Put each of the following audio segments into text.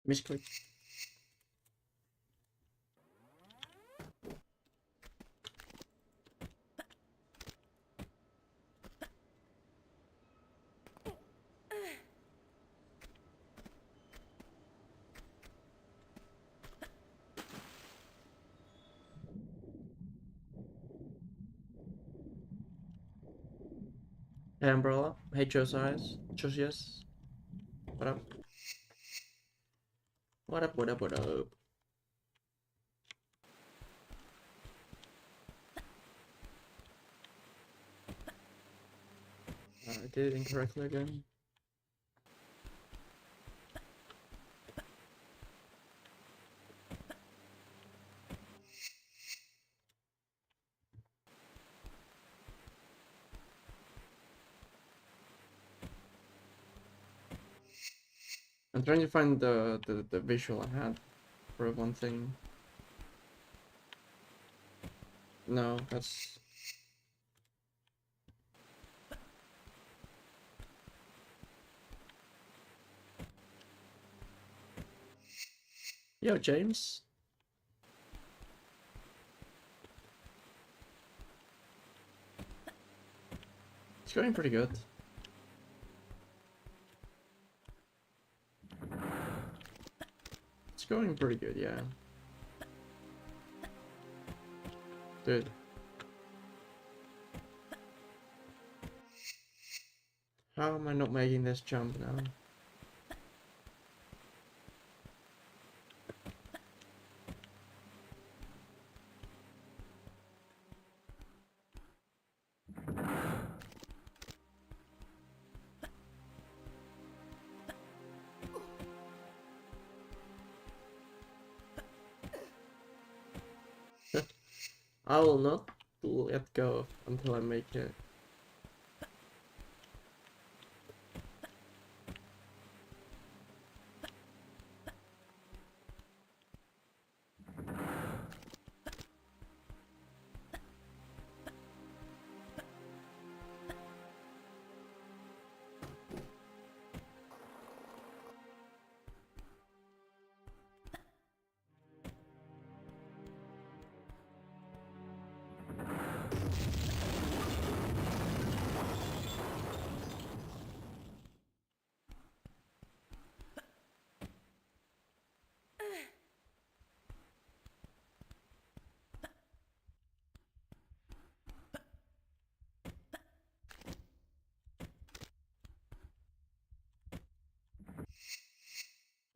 Misclick. Hey Umbrella. Hey Josias. Josias. What up? What up, what up, what up? I did it incorrectly again. I'm trying to find the visual I had for one thing. No, that's... Yo, James. It's going pretty good. It's going pretty good, yeah. Dude. How am I not making this jump now? I will not let go until I make it.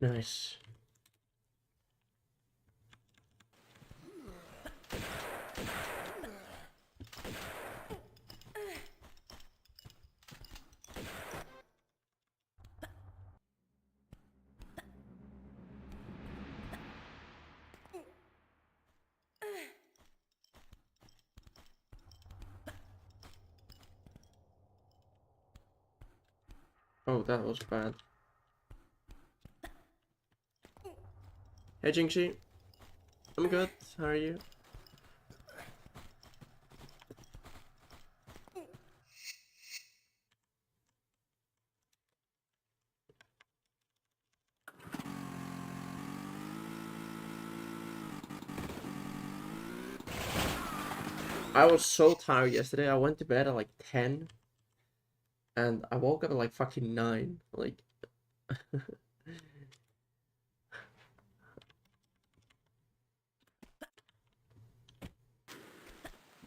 Nice. Oh, that was bad. Hey Jinxie. I'm good. How are you? I was so tired yesterday. I went to bed at like 10 and I woke up at like fucking 9. Like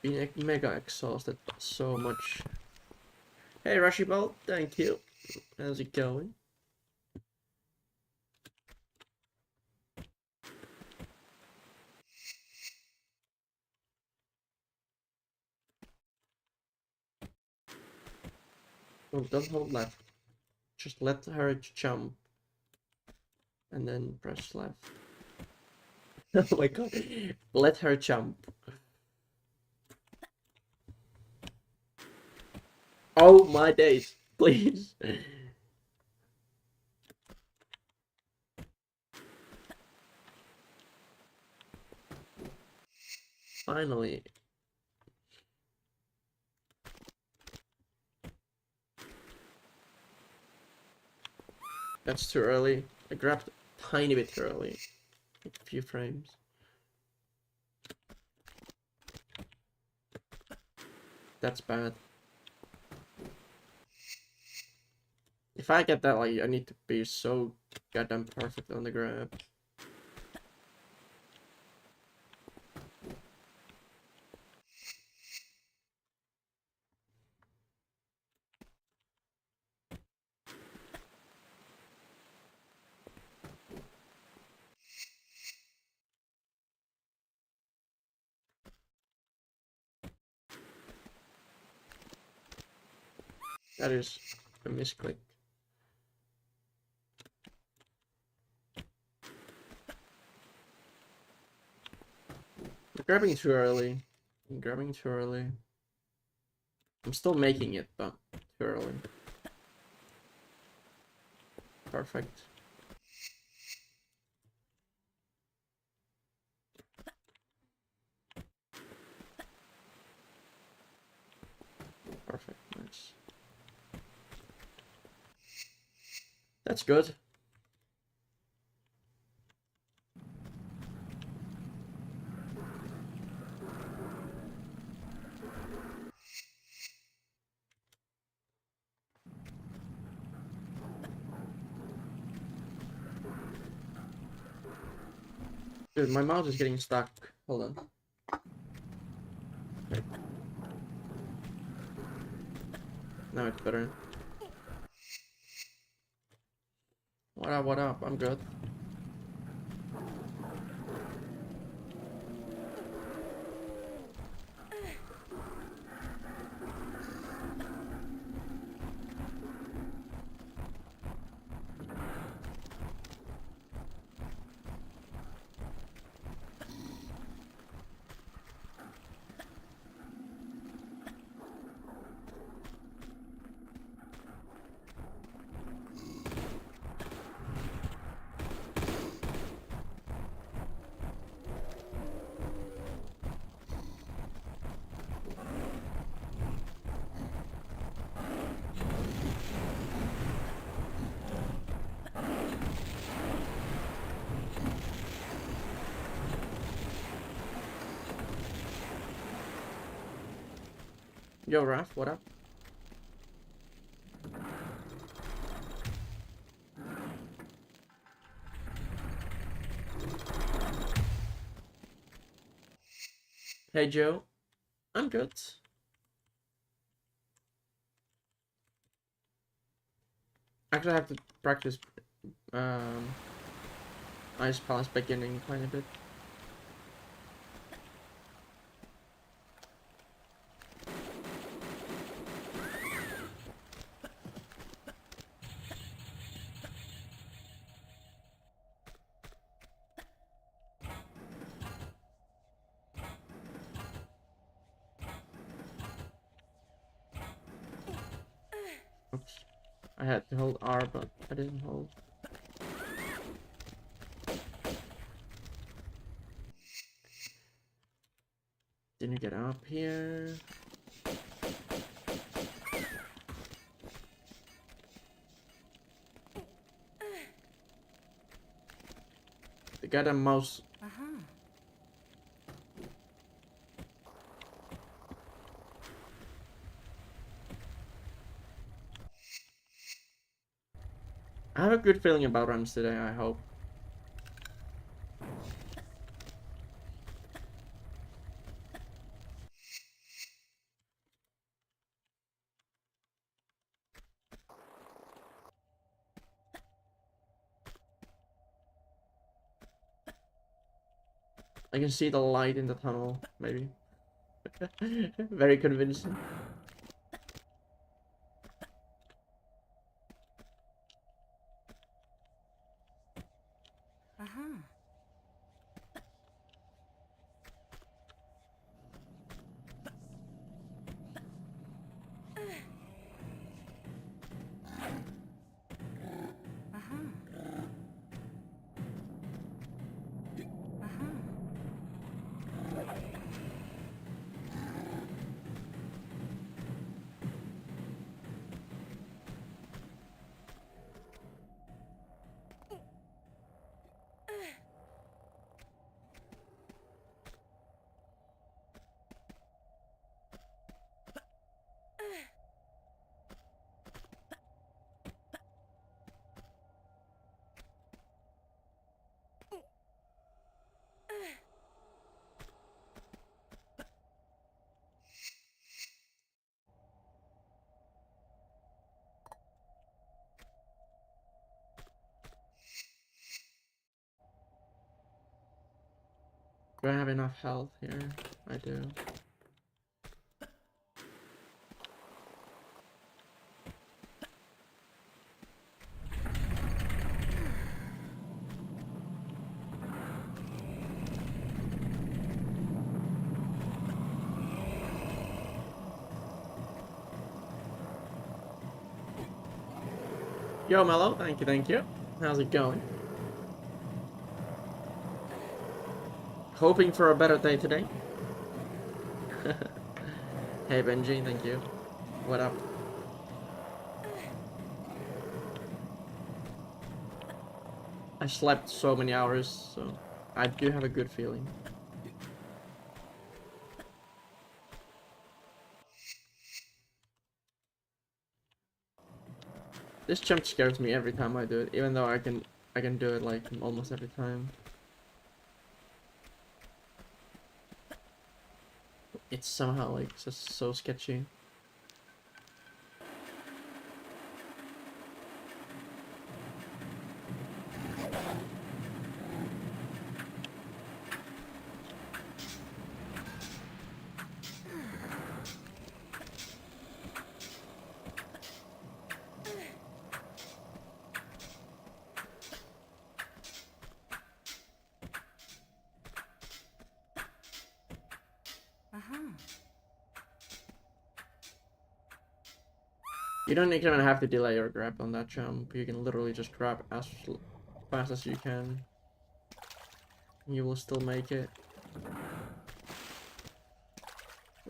being mega exhausted so much. Hey Rushy Bolt, thank you. How's it going? Oh, don't hold left. Just let her jump. And then press left. Oh my god. Let her jump. Oh my days. Please. Finally. That's too early. I grabbed tiny bit early. Like a few frames. That's bad. If I get that, like, I need to be so goddamn perfect on the grab. That is a misclick. I'm grabbing too early. I'm grabbing too early. I'm still making it, but too early. Perfect. Perfect, nice. That's good. Dude, my mouse is getting stuck. Hold on. Okay. Now it's better. What up, what up? I'm good. Yo, Raph, what up? Hey, Joe. I'm good. Actually, I have to practice Ice Palace beginning quite a bit. Oops. I had to hold R, but I didn't hold. Didn't get up here. The goddamn mouse. I have a good feeling about runs today, I hope. I can see the light in the tunnel, maybe. Very convincing. Do I have enough health here? I do. Yo, Mello, thank you, thank you. How's it going? Hoping for a better day today. Hey, Benji, thank you. What up? I slept so many hours, so I do have a good feeling. This jump scares me every time I do it, even though I can do it like almost every time. It's somehow like just so sketchy. You don't even have to delay your grab on that jump. You can literally just grab as fast as you can. You will still make it.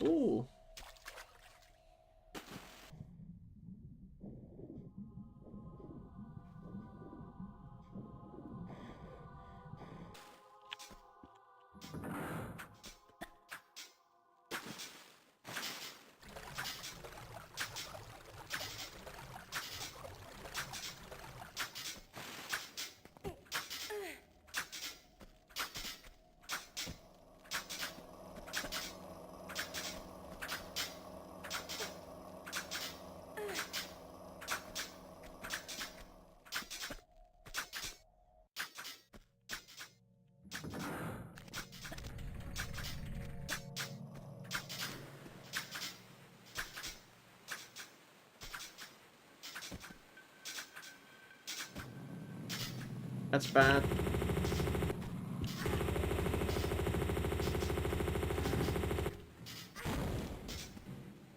Ooh. That's bad.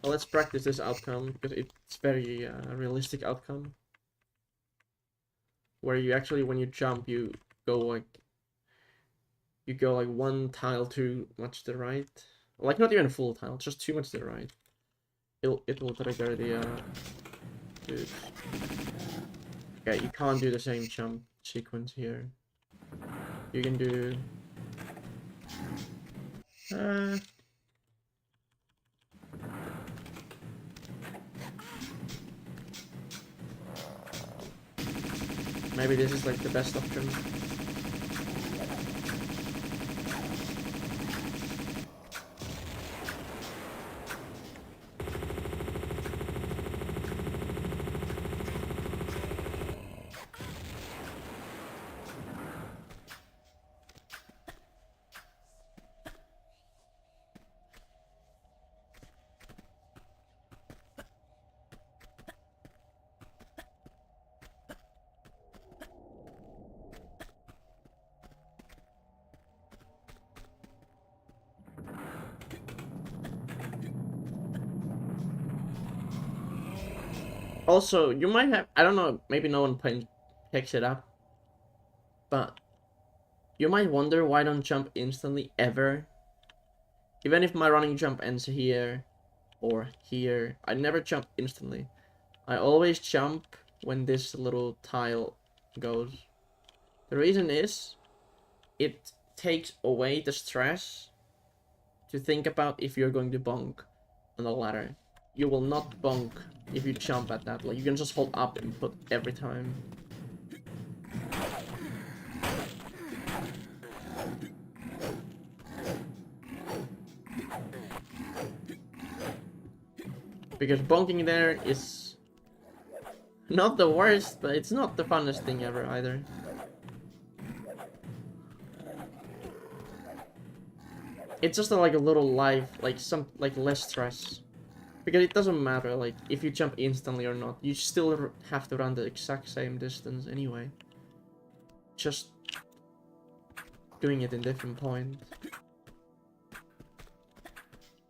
Well, let's practice this outcome because it's very realistic outcome. Where you actually, when you jump, you go like one tile too much to the right. Like not even a full tile, just too much to the right. It will trigger the dude. Okay, you can't do the same jump sequence here. You can do maybe this is like the best option. Also, you might have, I don't know, maybe no one picks it up, but you might wonder why I don't jump instantly ever. Even if my running jump ends here or here, I never jump instantly. I always jump when this little tile goes. The reason is, it takes away the stress to think about if you're going to bonk on the ladder. You will not bonk if you jump at that. Like, you can just hold up and put every time. Because bonking there is not the worst, but it's not the funnest thing ever either. It's just like a little life, like some less stress. Because it doesn't matter, like, if you jump instantly or not. You still have to run the exact same distance anyway. Just doing it in different points.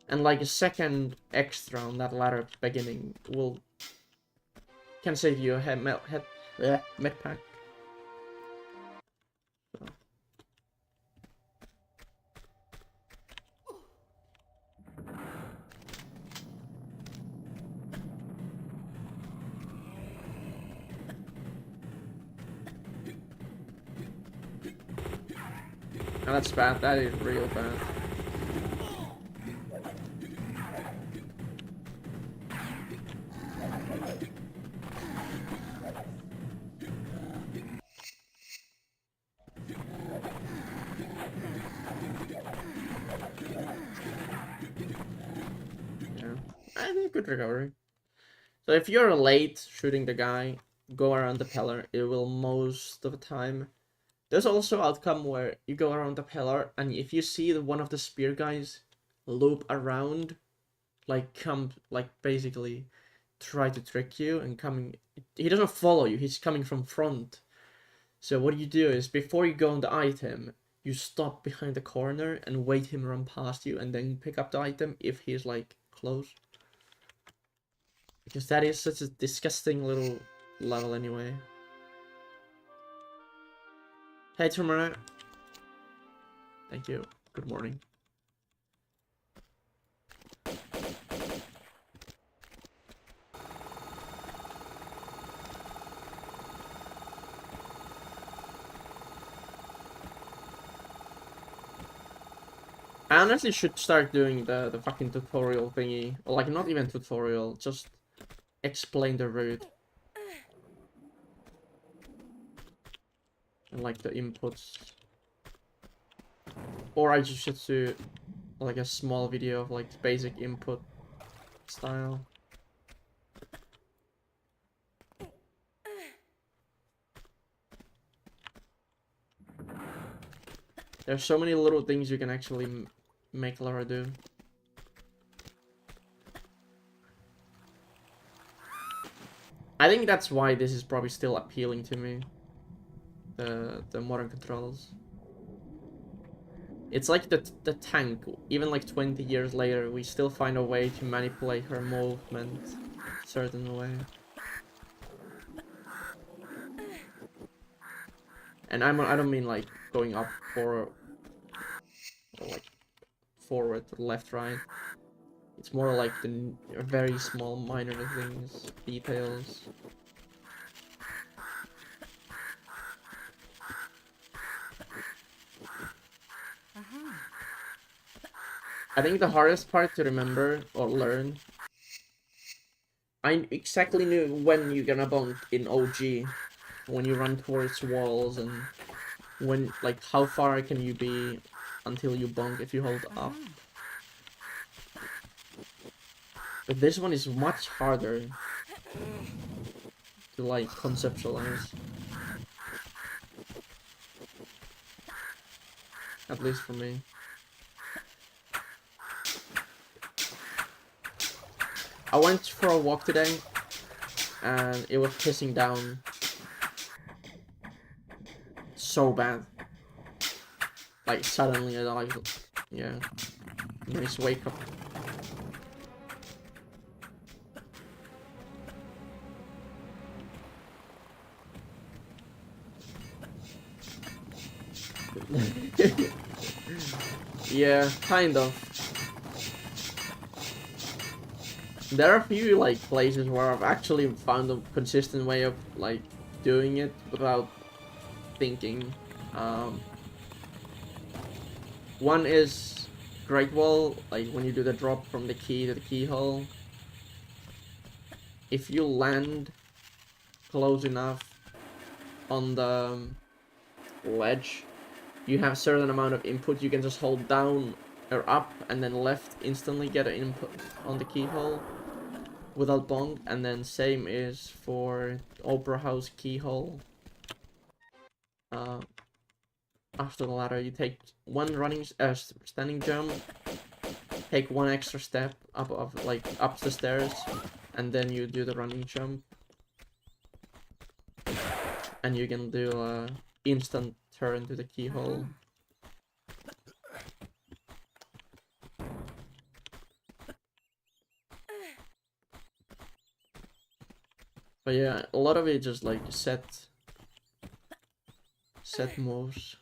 And like a second extra on that ladder at the beginning can save you a med pack. So. Oh, that's bad. That is real bad. Yeah, I think good recovery. So if you're late shooting the guy, go around the pillar. It will most of the time. There's also outcome where you go around the pillar, and if you see one of the spear guys loop around, like basically try to trick you and coming, he doesn't follow you. He's coming from front. So what you do is before you go on the item, you stop behind the corner and wait him run past you, and then pick up the item if he's like close. Because that is such a disgusting little level anyway. Hey, Tomorrow. Thank you. Good morning. I honestly should start doing the fucking tutorial thingy. Or like, not even tutorial, just explain the route. And like the inputs. Or I just should do like a small video of like basic input style. There's so many little things you can actually make Lara do. I think that's why this is probably still appealing to me. The modern controls. It's like the tank. Even like 20 years later, we still find a way to manipulate her movement a certain way. And I don't mean like going up or like forward, left, right. It's more like the very small, minor things, details. I think the hardest part to remember or learn. I exactly knew when you're gonna bump in OG, when you run towards walls, and when, like, how far can you be until you bonk if you hold up. But this one is much harder to, like, conceptualize. At least for me. I went for a walk today, and it was pissing down so bad. Like, suddenly, like, yeah. Nice wake up. Yeah, kind of. There are a few like places where I've actually found a consistent way of like doing it without thinking. One is Great Wall, like when you do the drop from the key to the keyhole. If you land close enough on the ledge, you have a certain amount of input. You can just hold down or up and then left instantly get an input on the keyhole without bonk. And then same is for Opera House keyhole. after the ladder. You take one standing jump, take one extra step up the stairs, and then you do the running jump, and you can do a instant turn to the keyhole. But yeah, a lot of it just like set moves.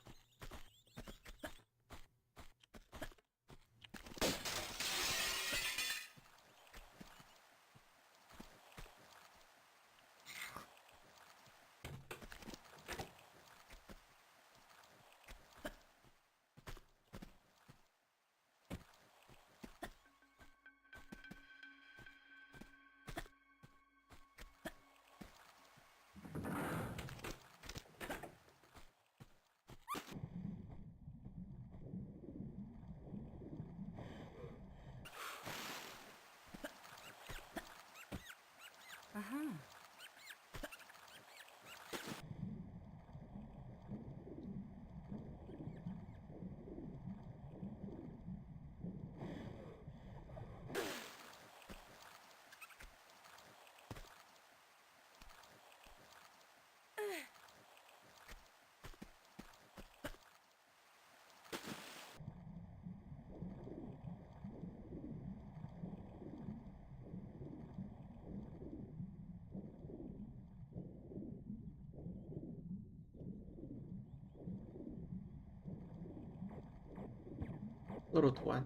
Little twat.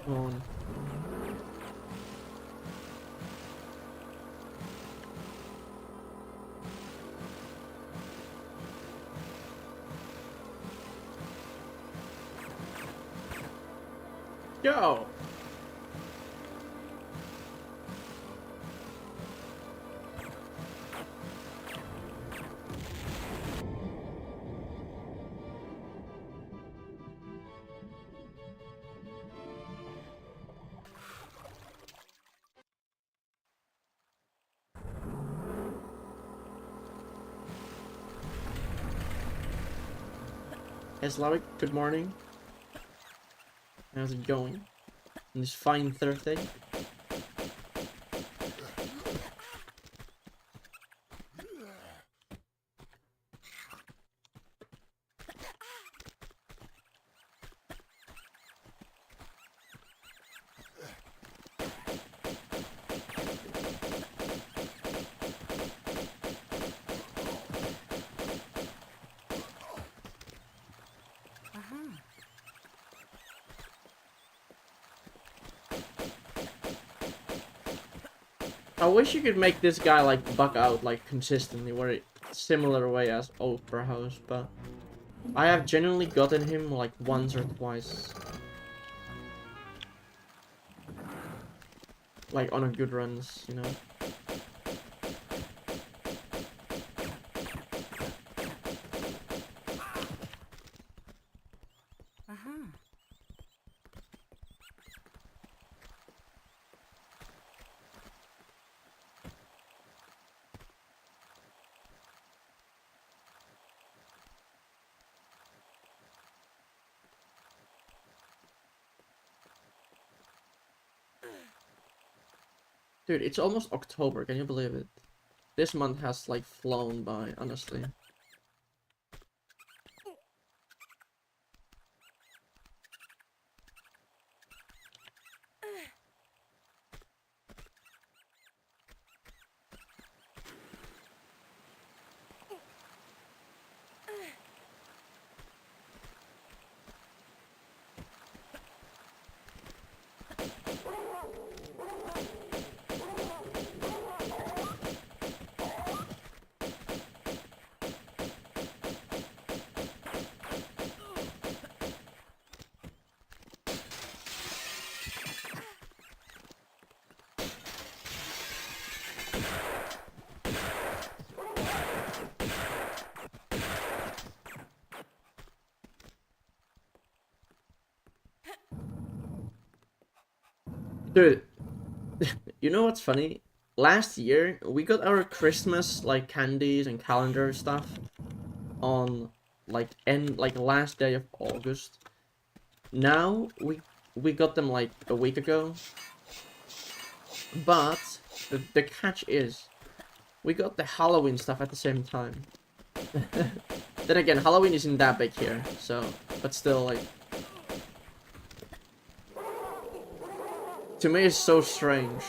On. Go! Hey Slavic, good morning. How's it going on this fine Thursday? I wish you could make this guy like bug out like consistently, where similar way as Opera House, but I have genuinely gotten him like once or twice, like on a good runs, you know. Dude, it's almost October, can you believe it? This month has like flown by, honestly. Dude, you know what's funny? Last year we got our Christmas like candies and calendar stuff on like last day of August. Now we got them like a week ago. But the catch is we got the Halloween stuff at the same time. Then again, Halloween isn't that big here, so but still like to me it's so strange.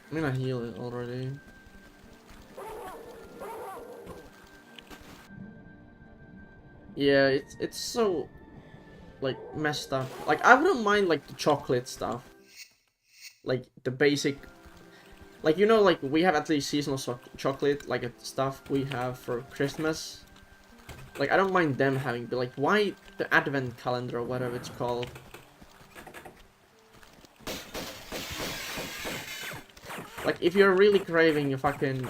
I'm gonna heal it already. Yeah, it's so like messed up. Like I wouldn't mind like the chocolate stuff. Like the basic like you know like we have at least seasonal chocolate like stuff we have for Christmas. Like I don't mind them having but like why the advent calendar or whatever it's called. Like if you're really craving a fucking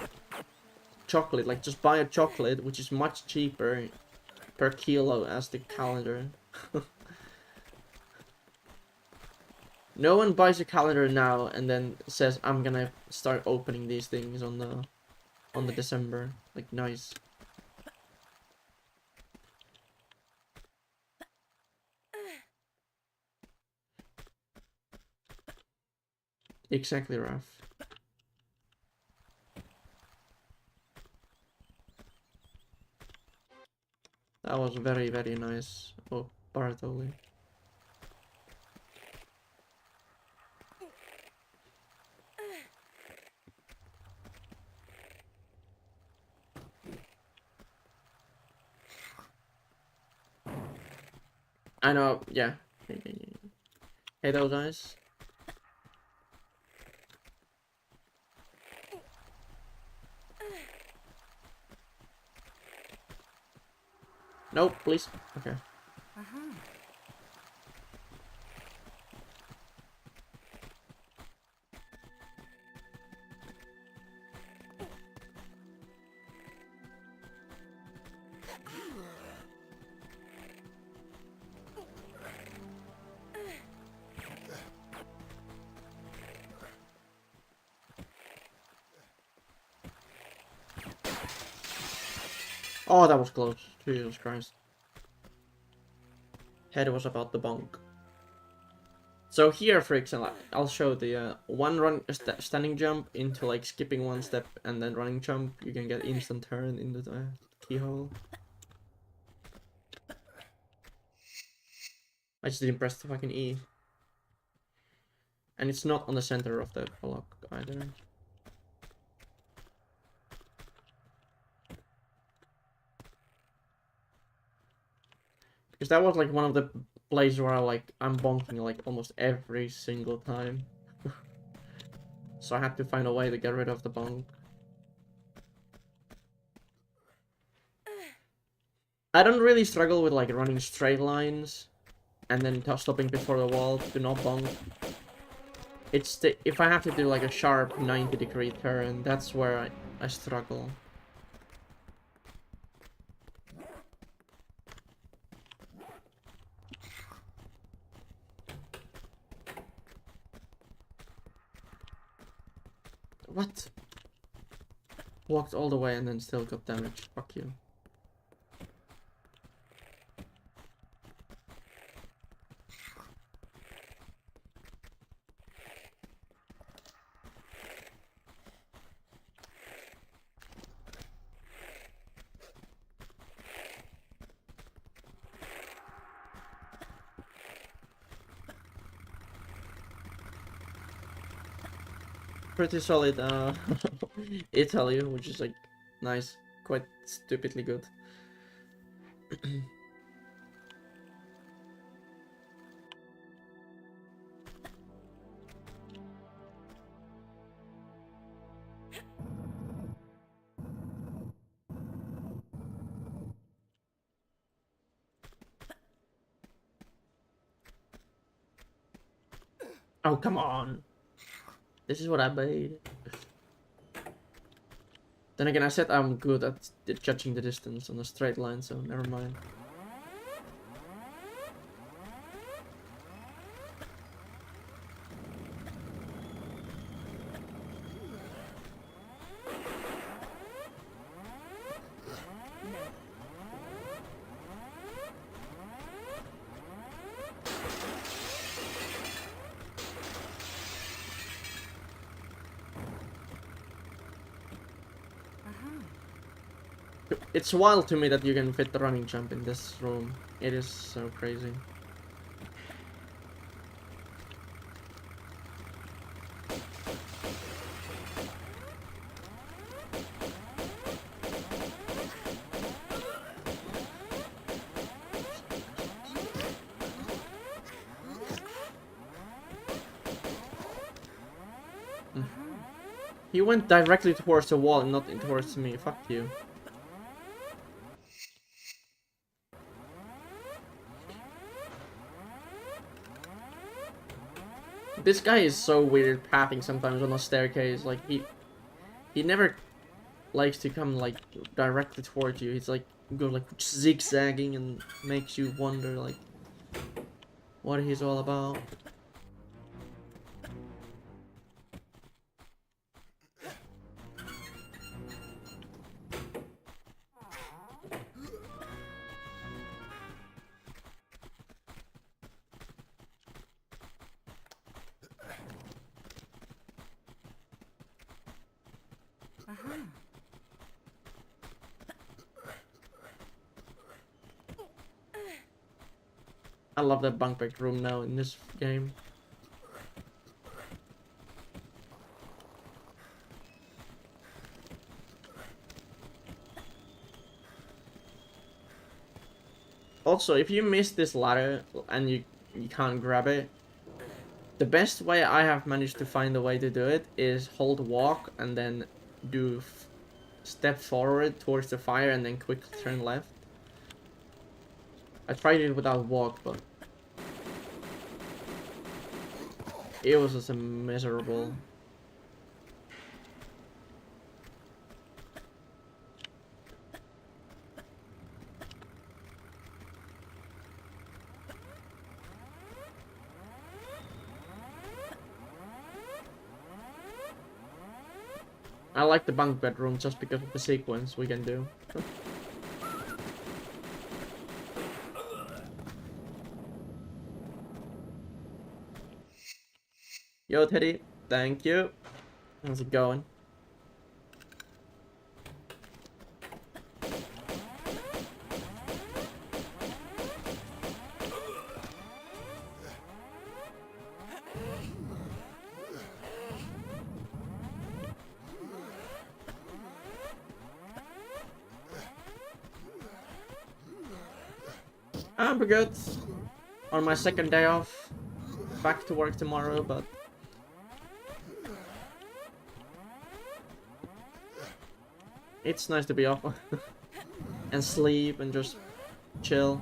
chocolate, like just buy a chocolate which is much cheaper per kilo as the calendar. No one buys a calendar now and then says I'm gonna start opening these things on the December. Like nice. Exactly, Raf. That was very, very nice. Oh, Bartoli. I know, yeah. Hey, those guys. Nope, please. Okay. Oh, that was close. Jesus Christ. Head was about the bonk. So here, for example, I'll show the one standing jump into like skipping one step and then running jump. You can get instant turn into the keyhole. I just didn't press the fucking E. And it's not on the center of the block either. Because that was like one of the places where I'm bonking like almost every single time. So I had to find a way to get rid of the bonk. I don't really struggle with like running straight lines and then stopping before the wall to not bonk. It's if I have to do like a sharp 90-degree turn, that's where I struggle. What? Walked all the way and then still got damaged. Fuck you. Pretty solid Italy, which is like nice, quite stupidly good. Oh, come on. This is what I made. Then again, I said I'm good at judging the distance on a straight line, so never mind. It's wild to me that you can fit the running jump in this room. It is so crazy. He went directly towards the wall and not towards me. Fuck you. This guy is so weird pathing sometimes on a staircase. Like he never likes to come like directly towards you. He's like go like zigzagging and makes you wonder like what he's all about. I love that bunk bed room now in this game. Also, if you miss this ladder and you can't grab it, the best way I have managed to find a way to do it is hold walk and then do step forward towards the fire and then quick turn left. I tried it without walk, but it was just miserable. I like the bunk bedroom just because of the sequence we can do. Yo, Teddy. Thank you. How's it going? I'm good. On my second day off. Back to work tomorrow, but it's nice to be off and sleep and just chill.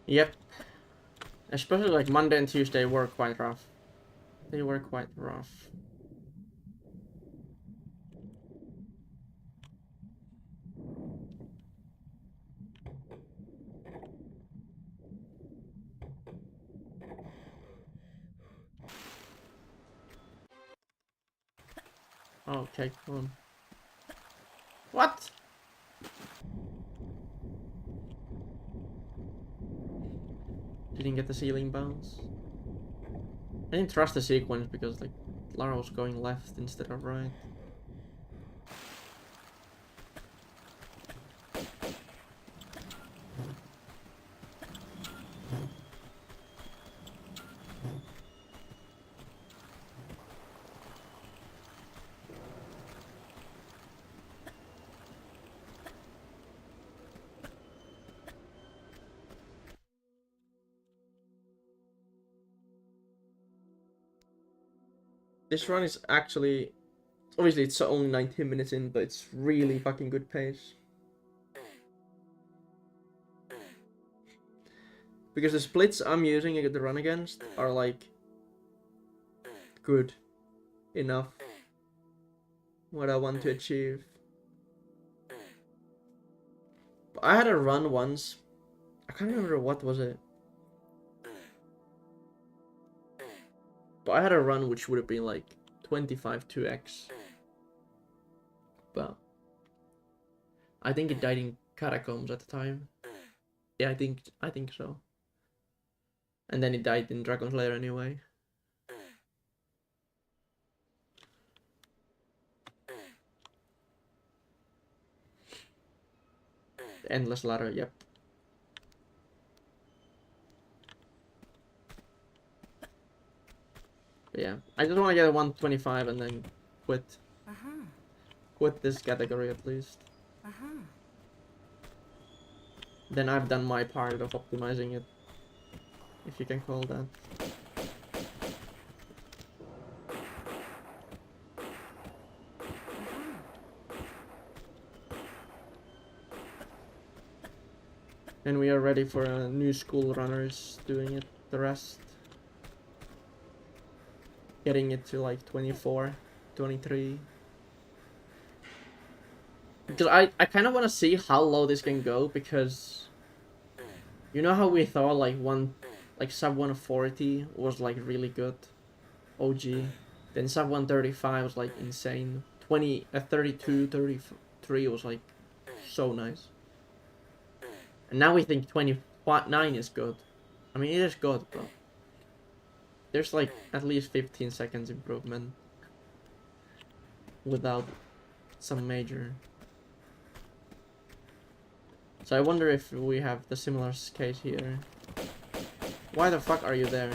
Yep. Especially like Monday and Tuesday were quite rough. They were quite rough. Okay, cool. What? didn't get the ceiling bounce. I didn't trust the sequence because like Lara was going left instead of right. This run is actually, obviously it's only 19 minutes in, but it's really fucking good pace. Because the splits I'm using to run against are like good enough what I want to achieve. But I had a run once, I can't remember what was it. But I had a run which would have been like 25 2x. But I think it died in Catacombs at the time. Yeah, I think so. And then it died in Dragon's Lair anyway. The endless ladder, yep. But yeah, I just want to get a 125 and then quit. Quit this category at least. Then I've done my part of optimizing it, if you can call that. And we are ready for new school runners doing it, the rest. Getting it to like 24, 23. Because I kind of want to see how low this can go, because you know how we thought like sub 140 was like really good, OG. Then sub 135 was like insane. 32, 33 was like so nice. And now we think 29 is good. I mean, it is good, but there's like at least 15 seconds improvement without some major. So I wonder if we have the similar case here. Why the fuck are you there?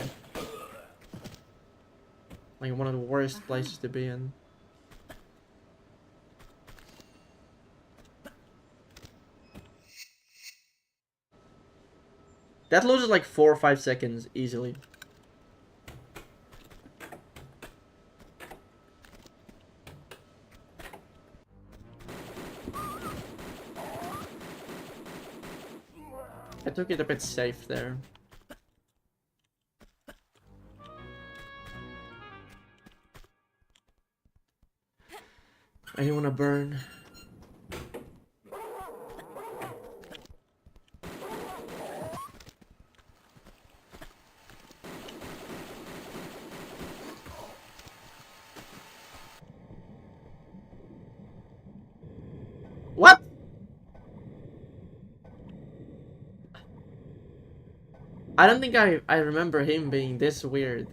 Like one of the worst places to be in. That loses like 4 or 5 seconds easily. I took it a bit safe there. I didn't want to burn. What? I don't think I remember him being this weird.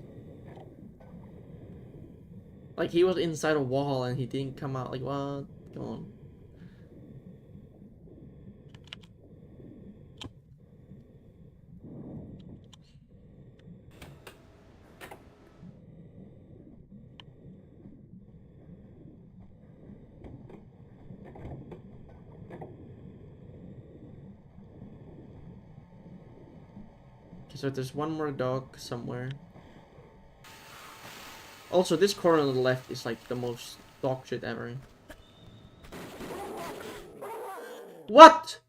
Like he was inside a wall and he didn't come out. Like what? Come on. Okay, so there's one more dog somewhere. Also, this corner on the left is like the most dog shit ever. What?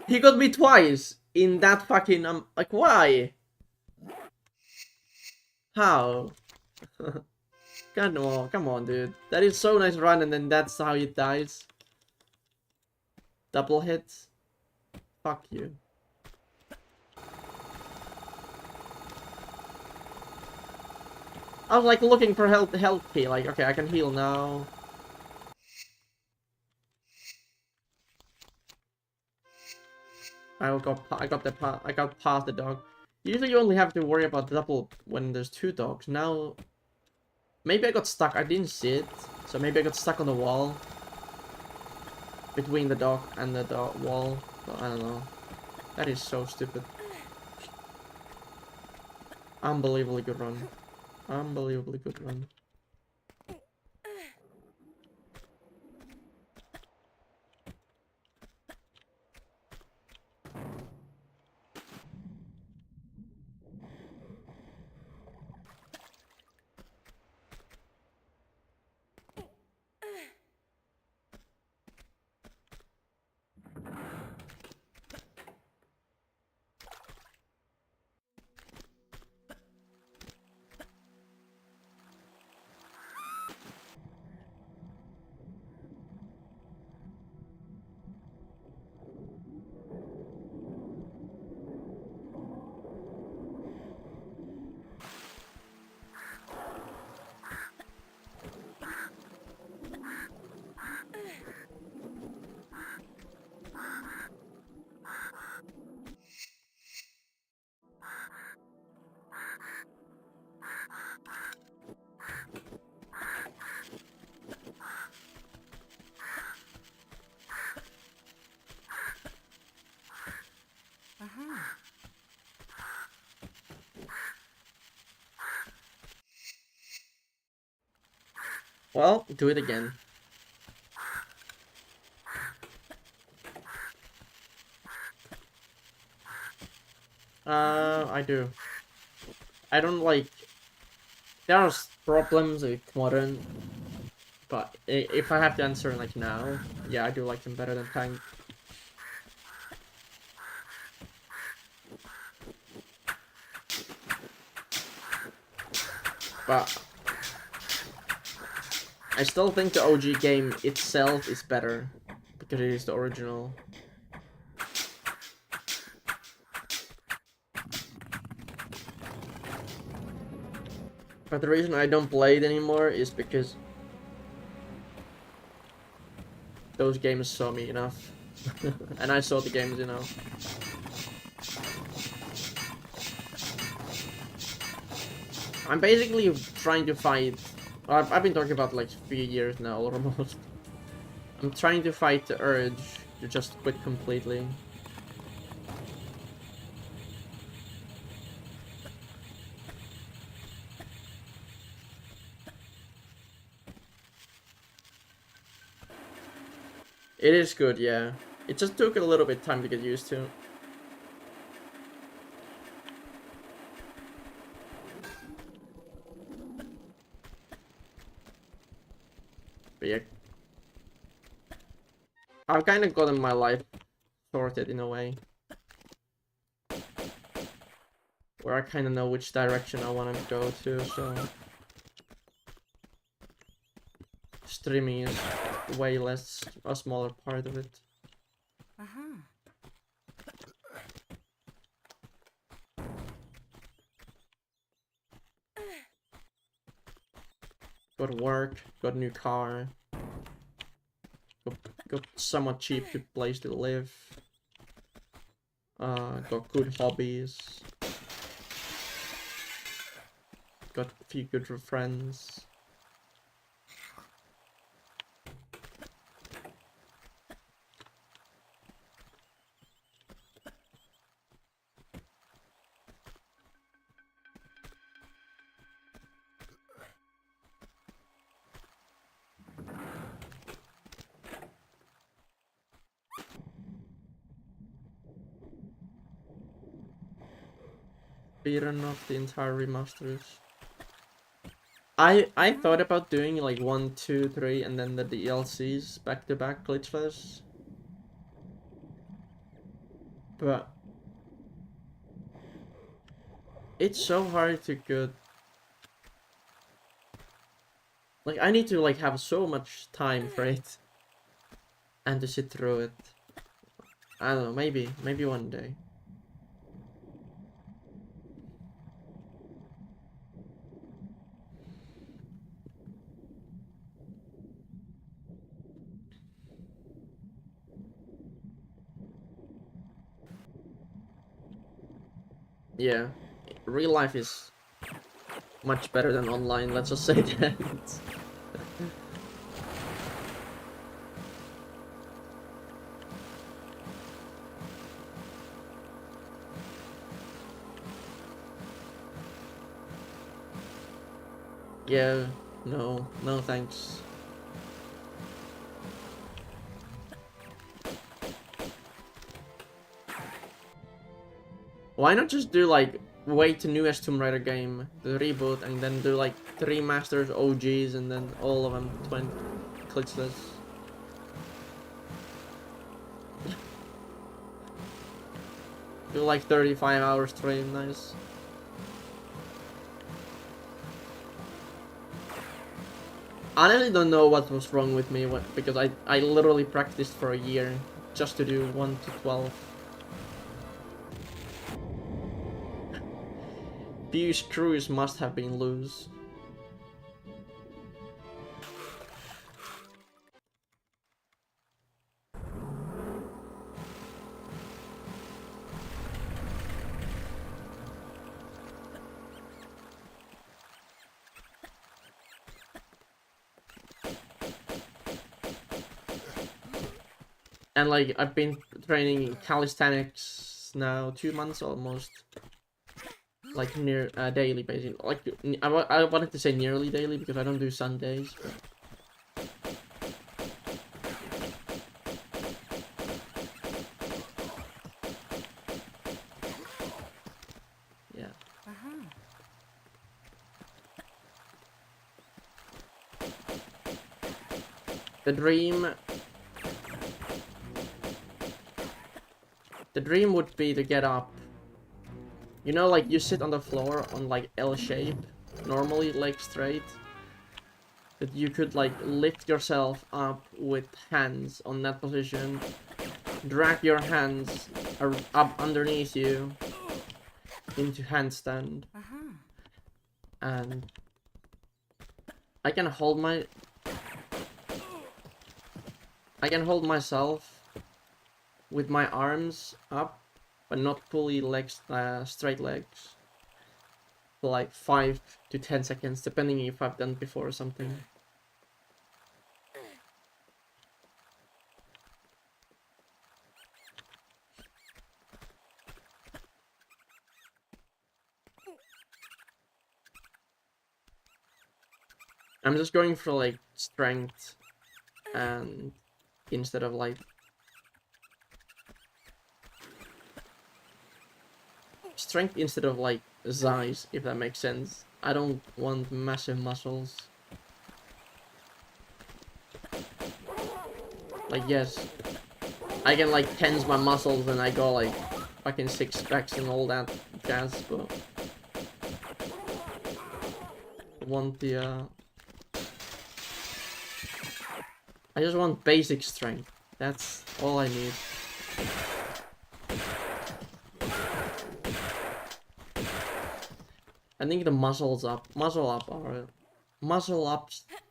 He got me twice in that fucking like why? How? God no, come on, dude. That is so nice run, and then that's how it dies. Double hits. Fuck you. I was like looking for health key. Like, okay, I can heal now. I got past the dog. Usually you only have to worry about double when there's two dogs. Now, maybe I got stuck. I didn't see it, so maybe I got stuck on the wall between the dog and the wall. But I don't know. That is so stupid. Unbelievably good run. Unbelievably good run. Well, do it again. I do. I don't like... There are problems with modern, but if I have to answer like now, yeah, I do like them better than tank. But I still think the OG game itself is better because it is the original. But the reason I don't play it anymore is because those games saw me enough. And I saw the games, you know. I'm basically trying to fight... I've been talking about like 3 years now, almost. I'm trying to fight the urge to just quit completely. It is good, yeah. It just took a little bit of time to get used to. But yeah. I've kind of gotten my life sorted in a way. Where I kind of know which direction I want to go to, so... Streaming is way less, a smaller part of it. Got work, got new car. Got somewhat cheap place to live. Got good hobbies. Got a few good friends. Speedrun of the entire remasters. I thought about doing like 1, 2, 3 and then the DLCs back to back glitchless. But it's so hard to get, like I need to like have so much time for it and to sit through it. I don't know, maybe one day. Yeah, real life is much better than online, let's just say that. Yeah, no thanks. Why not just do like wait the newest Tomb Raider game, the reboot, and then do like 3 Masters OGs and then all of them 20 glitchless. Do like 35-hour stream, nice. I honestly don't know what was wrong with me because I literally practiced for a year just to do 1 to 12. Few screws must have been loose. And like I've been training calisthenics now 2 months almost, like near daily basically. Like I wanted to say nearly daily because I don't do Sundays. But... yeah. The dream would be to get up. You know, like you sit on the floor on like L shape, normally legs straight. That you could like lift yourself up with hands on that position, drag your hands up underneath you into handstand, and I can hold myself with my arms up, but not fully straight legs, for like 5 to 10 seconds, depending if I've done it before or something. I'm just going for like strength, and instead of like size, if that makes sense. I don't want massive muscles. Like, yes, I can like tense my muscles and I go like fucking 6 packs and all that jazz, but I want the I just want basic strength. That's all I need. I think the muscle ups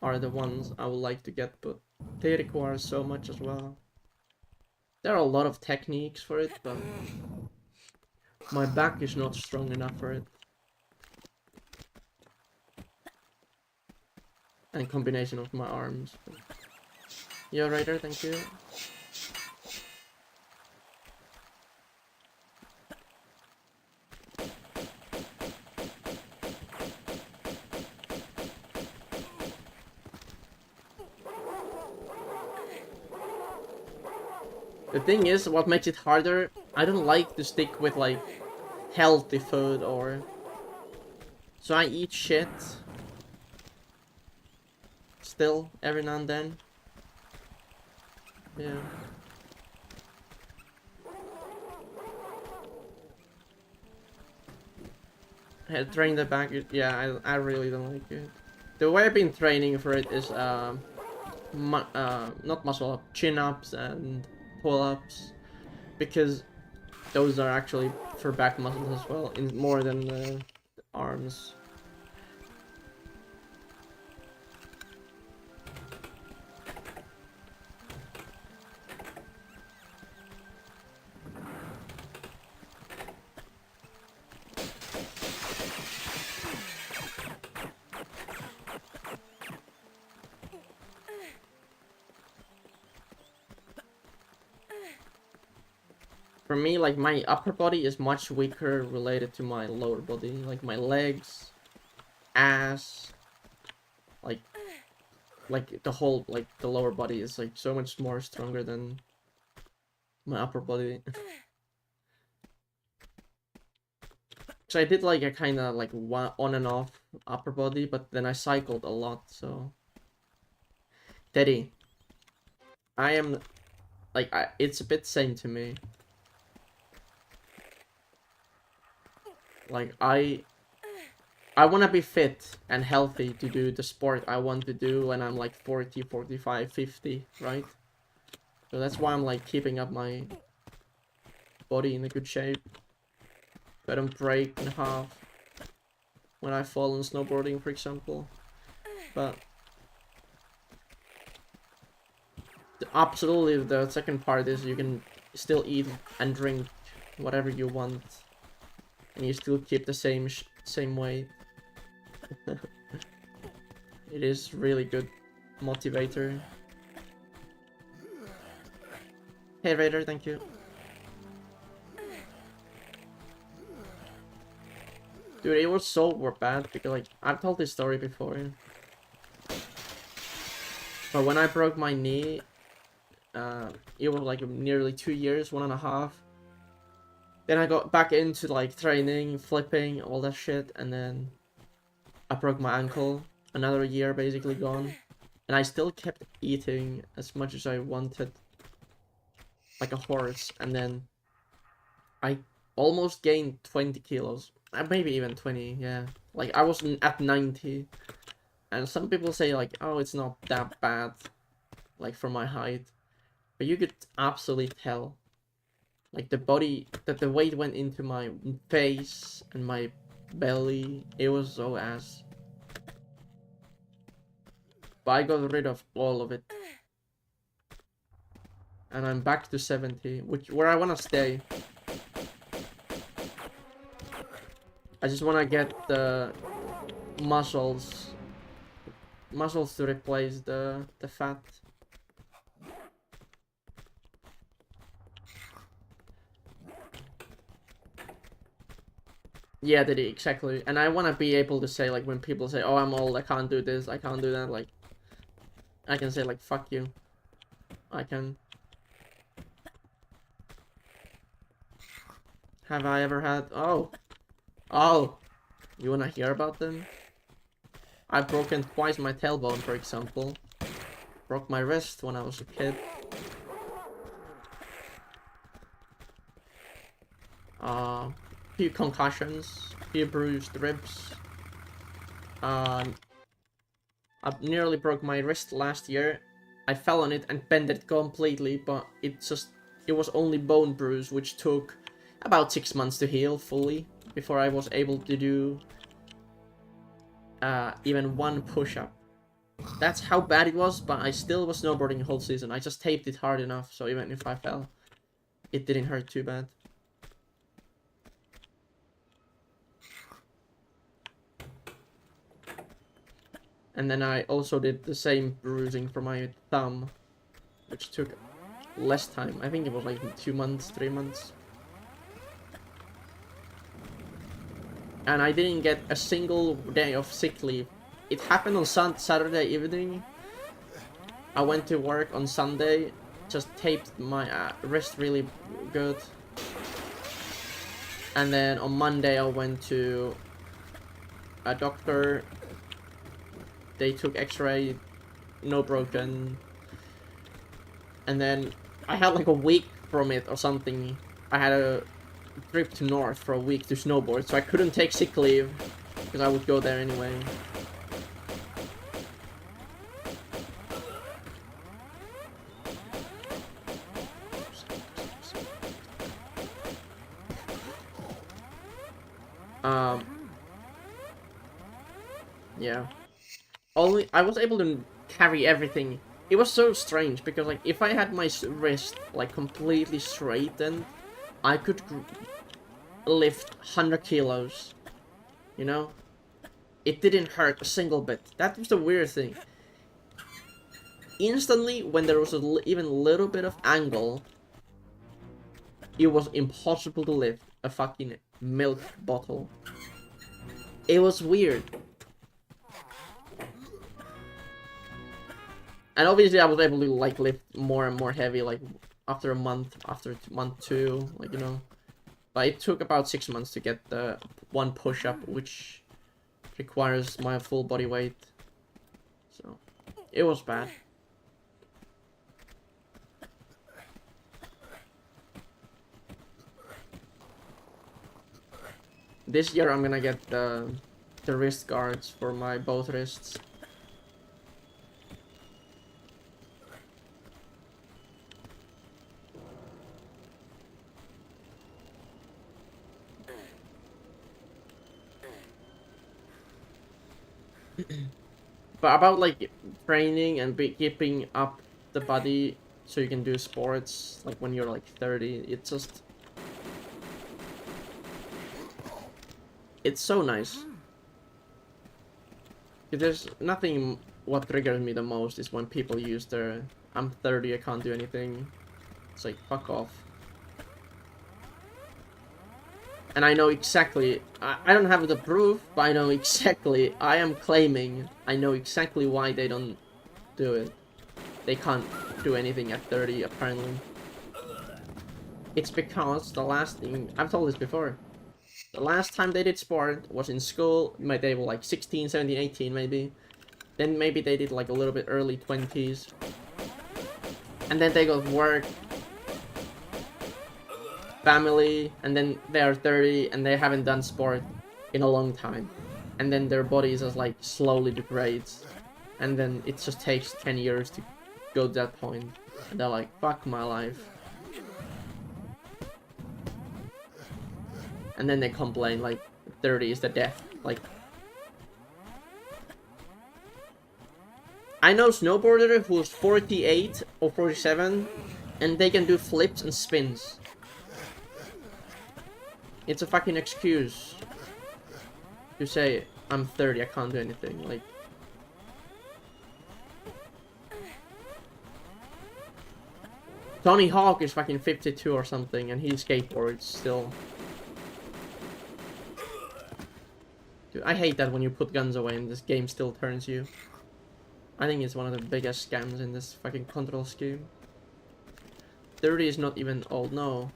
are the ones I would like to get, but they require so much as well. There are a lot of techniques for it, but my back is not strong enough for it. And combination of my arms. Yeah, Raider, thank you. The thing is, what makes it harder, I don't like to stick with like healthy food or... So I eat shit still every now and then. Yeah. I had trained the back, yeah, I really don't like it. The way I've been training for it is not muscle up, chin ups and pull ups, because those are actually for back muscles as well, in more than the arms. For me, like, my upper body is much weaker related to my lower body. Like, my legs, ass, like the whole, like, the lower body is, like, so much more stronger than my upper body. So I did, like, a kind of, like, one on and off upper body, but then I cycled a lot, so... Teddy. I am, like, it's a bit same to me. Like, I want to be fit and healthy to do the sport I want to do when I'm like 40, 45, 50, right? So that's why I'm like keeping up my body in a good shape. So I don't break in half when I fall on snowboarding, for example. But absolutely, the second part is you can still eat and drink whatever you want, and you still keep the same weight. It is really good motivator. Hey Raider, thank you. Dude, it was so bad because, like, I've told this story before. But when I broke my knee, it was like nearly 2 years, 1.5. Then I got back into like training, flipping, all that shit, and then I broke my ankle. Another year basically gone. And I still kept eating as much as I wanted, like a horse, and then I almost gained 20 kilos. Maybe even 20, yeah. Like, I was at 90. And some people say, like, oh, it's not that bad, like, for my height. But you could absolutely tell. Like, the weight went into my face and my belly. It was so ass. But I got rid of all of it. And I'm back to 70, where I want to stay. I just want to get the muscles to replace the fat. Yeah, that exactly. And I want to be able to say, like, when people say, oh, I'm old, I can't do this, I can't do that, like, I can say, like, fuck you. I can. Have I ever had... Oh, you wanna hear about them? I've broken twice my tailbone, for example. Broke my wrist when I was a kid. Few concussions, few bruised ribs. I nearly broke my wrist last year. I fell on it and bent it completely, but it was only bone bruise, which took about 6 months to heal fully before I was able to do even one push-up. That's how bad it was, but I still was snowboarding the whole season. I just taped it hard enough, so even if I fell, it didn't hurt too bad. And then I also did the same bruising for my thumb, which took less time. I think it was like 2 months, 3 months. And I didn't get a single day of sick leave. It happened on Saturday evening. I went to work on Sunday, just taped my wrist really good. And then on Monday I went to a doctor. They took x-ray, no broken. And then I had like a week from it or something. I had a trip to North for a week to snowboard, so I couldn't take sick leave because I would go there anyway. Yeah. I was able to carry everything. It was so strange because, like, if I had my wrist like completely straightened, I could lift 100 kilos. You know, it didn't hurt a single bit. That was the weird thing. Instantly, when there was even a little bit of angle, it was impossible to lift a fucking milk bottle. It was weird. And obviously I was able to like lift more and more heavy like after a month, after month 2, like, you know. But it took about 6 months to get the one push-up, which requires my full body weight. So, it was bad. This year I'm gonna get the wrist guards for my both wrists. But about like training and keeping up the body so you can do sports like when you're like 30, it's so nice. There's nothing. What triggers me the most is when people use their "I'm 30, I can't do anything." It's like, fuck off. And I know exactly, I don't have the proof, but I know exactly, I am claiming, I know exactly why they don't do it. They can't do anything at 30, apparently. It's because the last thing, I've told this before, the last time they did sport was in school, they were like 16, 17, 18 maybe. Then maybe they did like a little bit early 20s. And then they got work, family, and then they are 30 and they haven't done sport in a long time. And then their bodies just like slowly degrades. And then it just takes 10 years to go to that point. And they're like, fuck my life. And then they complain like 30 is the death. Like, I know snowboarder who's 48 or 47 and they can do flips and spins. It's a fucking excuse to say, I'm 30, I can't do anything. Like, Tony Hawk is fucking 52 or something and he skateboards still. Dude, I hate that when you put guns away and this game still turns you. I think it's one of the biggest scams in this fucking control scheme. 30 is not even old, no.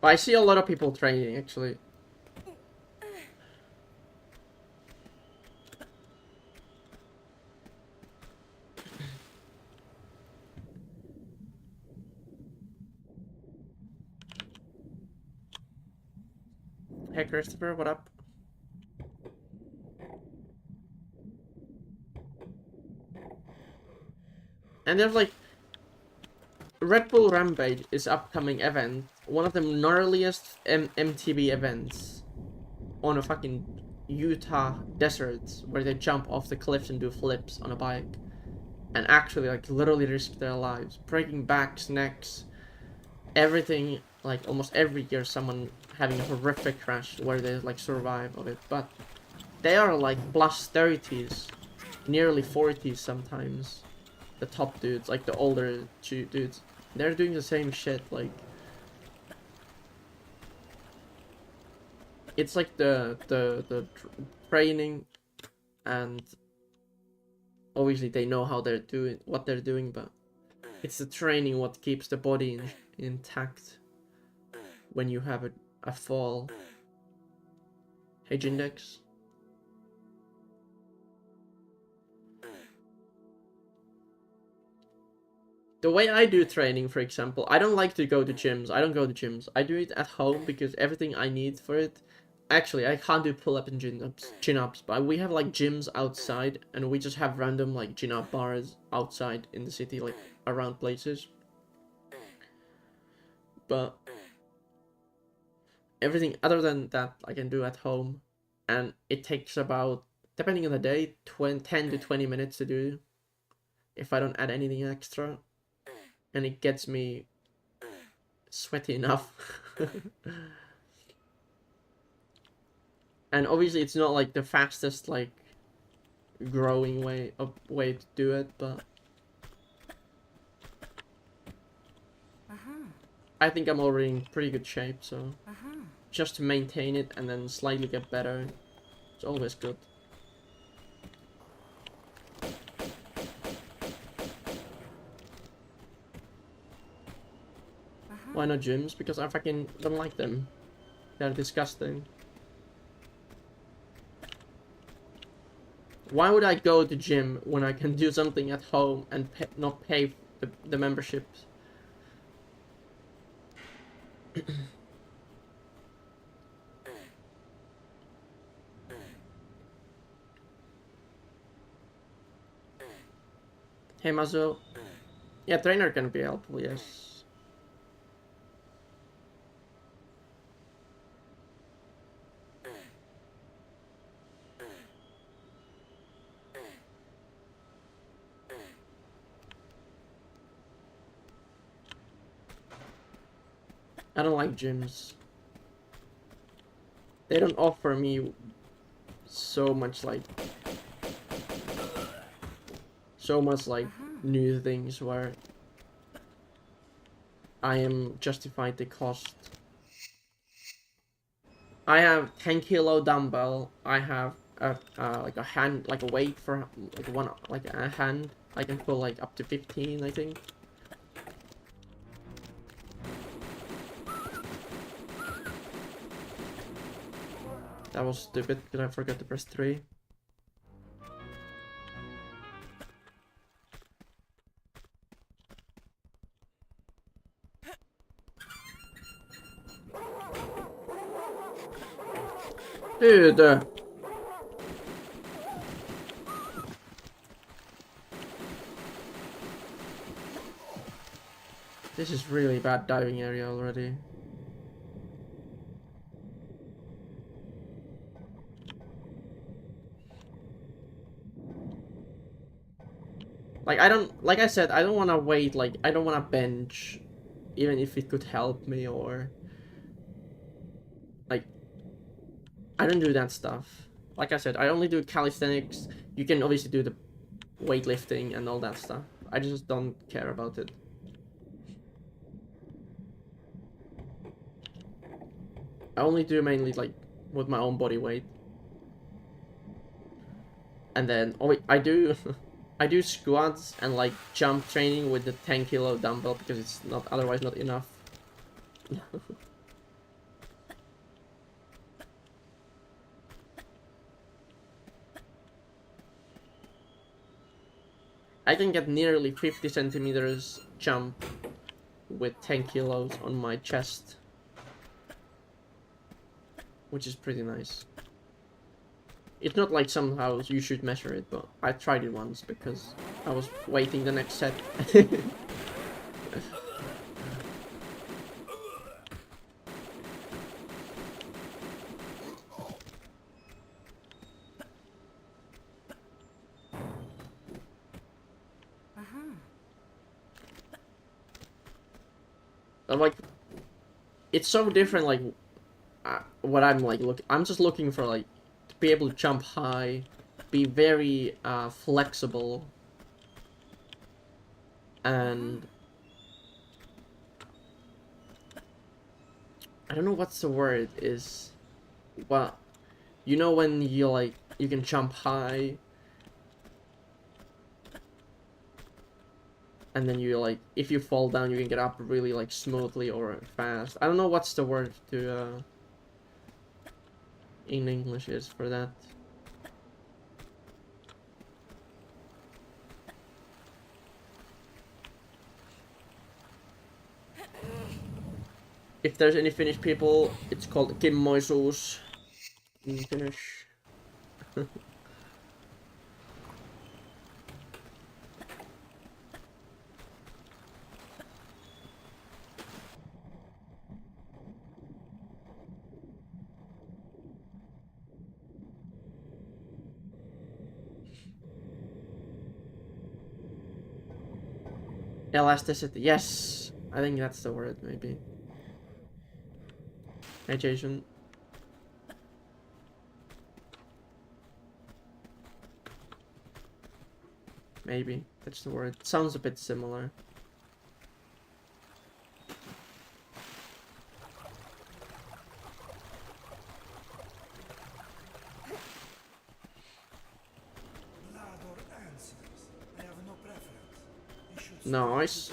But I see a lot of people training, actually. Hey Christopher, what up? And there's like Red Bull Rampage is upcoming event, one of the gnarliest MTB events on a fucking Utah desert where they jump off the cliffs and do flips on a bike and actually like literally risk their lives, breaking backs, necks, everything. Like almost every year someone having a horrific crash where they like survive of it, but they are like plus 30s, nearly 40s sometimes. The top dudes, like the older dudes, they're doing the same shit. Like, it's like the training, and obviously they know how they're doing what they're doing, but it's the training what keeps the body intact when you have a fall. Hey Jindex. The way I do training, for example, I don't like to go to gyms. I don't go to gyms. I do it at home because everything I need for it. Actually, I can't do pull-up and chin-ups, but we have like gyms outside, and we just have random like chin-up bars outside in the city, like around places. But everything other than that I can do at home, and it takes about, depending on the day, 10 to 20 minutes to do if I don't add anything extra. And it gets me sweaty enough. And obviously it's not like the fastest like growing way to do it, but I think I'm already in pretty good shape, so just to maintain it and then slightly get better, it's always good. Why not gyms? Because I fucking don't like them. They're disgusting. Why would I go to gym when I can do something at home and not pay the memberships? Hey Mazo. Yeah, trainer can be helpful, yes. I don't like gyms. They don't offer me so much like new things where I am justified the cost. I have 10 kilo dumbbell. I have like a hand, like a weight for like a hand. I can pull like up to 15, I think. That was stupid because I forgot to press 3. Dude! This is really bad diving area already. Like, like I said, I don't want to wait, like, I don't want to bench, even if it could help me, or, like, I don't do that stuff. Like I said, I only do calisthenics. You can obviously do the weightlifting and all that stuff. I just don't care about it. I only do mainly, like, with my own body weight. And then, oh wait, I do... I do squats and like jump training with the 10 kilo dumbbell because it's not otherwise not enough. I can get nearly 50 centimeters jump with 10 kilos on my chest, which is pretty nice. It's not like somehow you should measure it, but I tried it once because I was waiting the next set. But like, it's so different. Like, what I'm like I'm just looking for like to be able to jump high, be very flexible, and I don't know what's the word is. Well, you know when you like you can jump high, and then you like if you fall down you can get up really like smoothly or fast. I don't know what's the word to in English is for that. If there's any Finnish people, it's called kimmoisuus in Finnish. Elasticity, yes! I think that's the word, maybe. Hey, Jason. Maybe that's the word. Sounds a bit similar. Nice.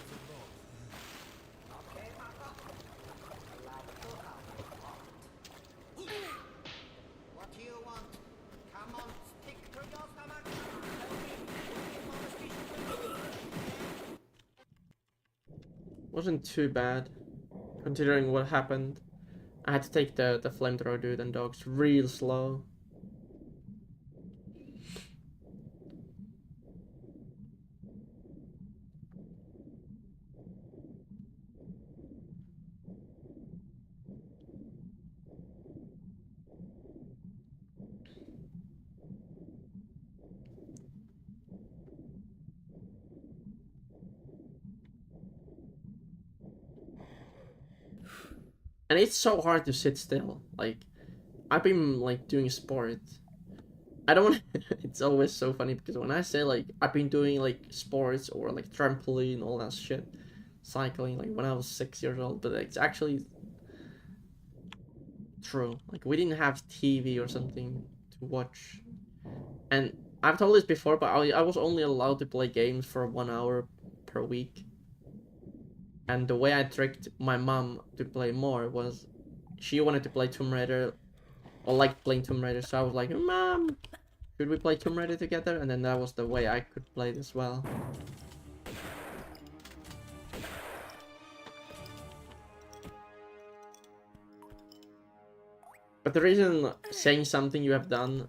Wasn't too bad, considering what happened. I had to take the flamethrower dude and dogs real slow. And it's so hard to sit still. Like, I've been like doing sport. I don't want. It's always so funny because when I say like I've been doing like sports or like trampoline, all that shit, cycling, like when I was 6 years old, but it's actually true. Like we didn't have TV or something to watch, and I've told this before, but I was only allowed to play games for 1 hour per week. And the way I tricked my mom to play more was she wanted to play Tomb Raider or liked playing Tomb Raider, so I was like, Mom, should we play Tomb Raider together? And then that was the way I could play it as well. But the reason saying something you have done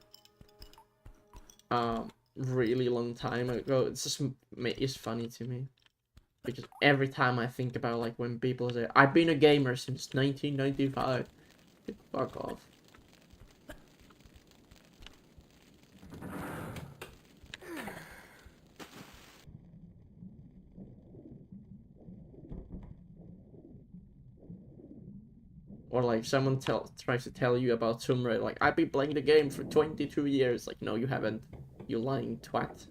really long time ago, it's just is funny to me. Because every time I think about like when people say, I've been a gamer since 1995. Fuck off. Or like someone tries to tell you about Tomb Raider, like I've been playing the game for 22 years. Like no, you haven't. You lying twat.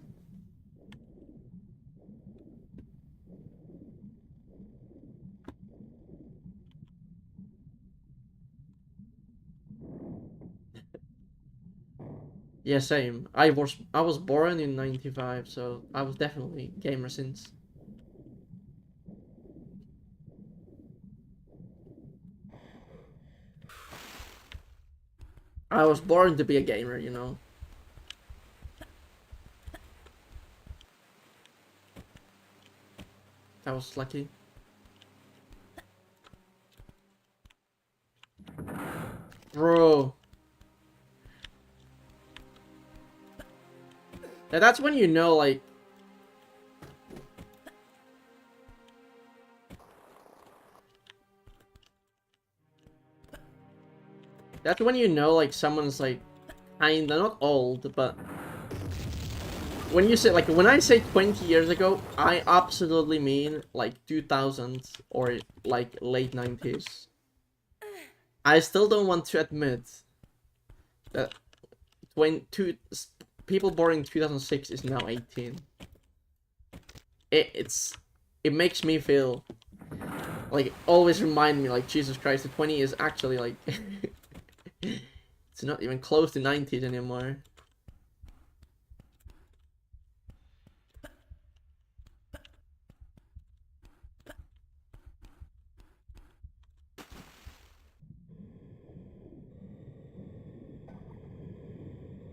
Yeah, same. I was born in 95, so I was definitely gamer since. I was born to be a gamer, you know. I was lucky. Bro. That's when you know, like... That's when you know, like, someone's, like, kinda not old, but... When you say, like, when I say 20 years ago, I absolutely mean, like, 2000s or, like, late 90s. I still don't want to admit that people born in 2006 is now 18. It makes me feel like always remind me like Jesus Christ, the 20 is actually like it's not even close to 90s anymore.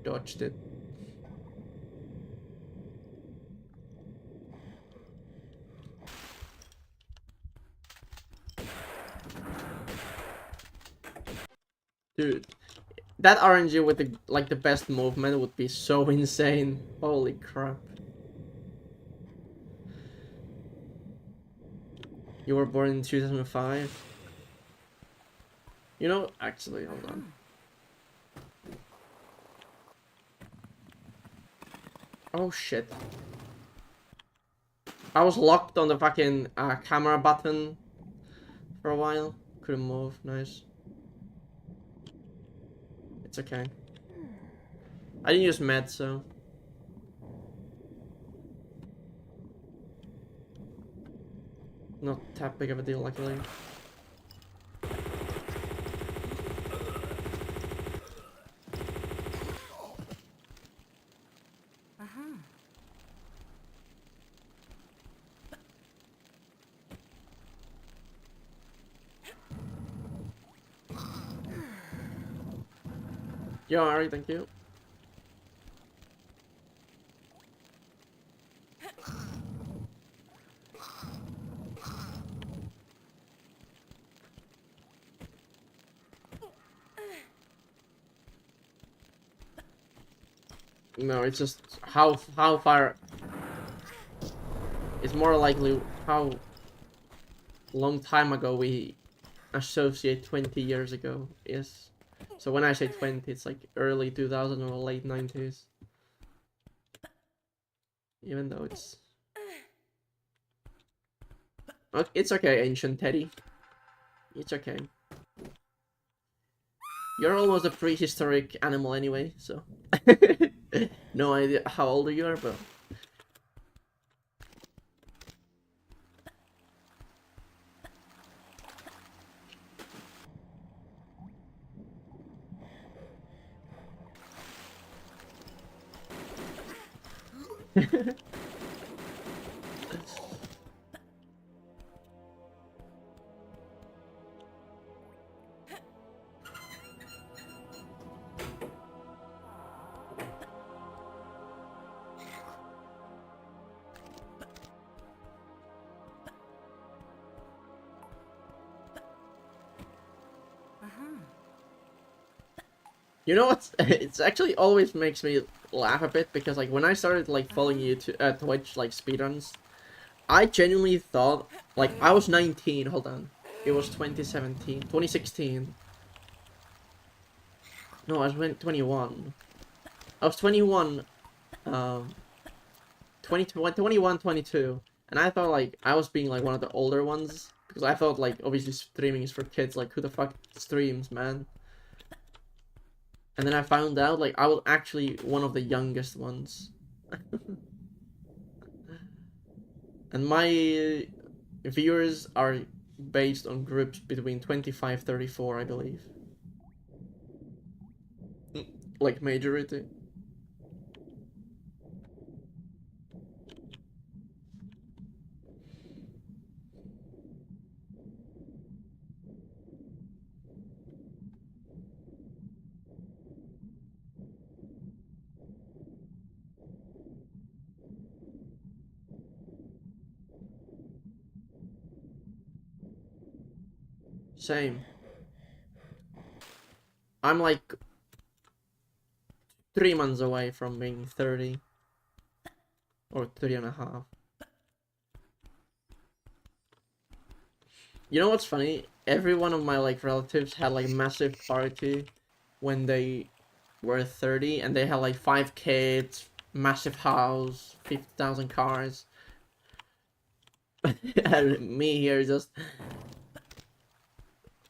Dodged it. Dude, that RNG with the best movement would be so insane. Holy crap. You were born in 2005? You know, actually, hold on. Oh shit. I was locked on the fucking camera button for a while. Couldn't move. Nice. It's okay. I didn't use meds, so... Not that big of a deal, luckily. Yo, alright, thank you. No, it's just how far... It's more likely how long time ago we associate 20 years ago is. So when I say 20, it's like early 2000 or late 90s. Even though it's... It's okay, Ancient Teddy. It's okay. You're almost a prehistoric animal anyway, so... No idea how old you are, but... You know what? It's actually always makes me laugh a bit because like when I started like following you to Twitch like speedruns, I genuinely thought like I was 19. Hold on, it was 2017, 2016. No, I was 21. I was 21. 21, 22, and I thought like I was being like one of the older ones because I thought like obviously streaming is for kids. Like who the fuck streams, man? And then I found out, like, I was actually one of the youngest ones. And my viewers are based on groups between 25, 34, I believe. Like, majority. Same. I'm like 3 months away from being 30. Or 30 and a half. You know what's funny? Every one of my like relatives had like massive party when they were 30 and they had like 5 kids, massive house, 50,000 cars. And me here just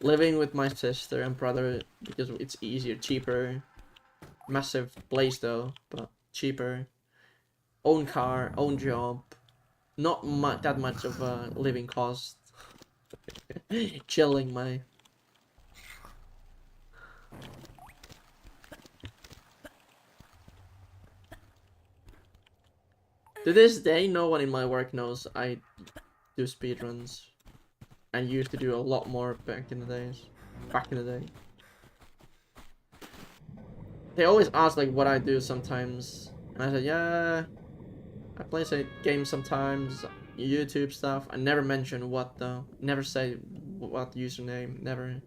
living with my sister and brother because it's easier, cheaper. Massive place though, but cheaper. Own car, own job. Not that much of a living cost. Chilling my... To this day, no one in my work knows I do speedruns. And used to do a lot more back in the days. Back in the day. They always ask like what I do sometimes. And I said, yeah, I play games sometimes, YouTube stuff. I never mention what though. Never say what username. Never.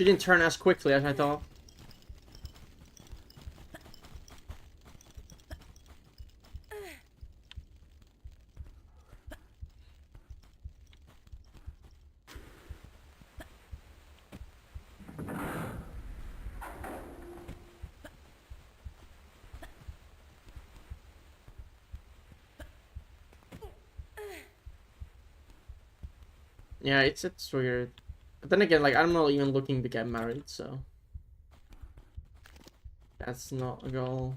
She didn't turn as quickly as I thought. Yeah, it's weird. But then again, like, I'm not even looking to get married, so that's not a goal.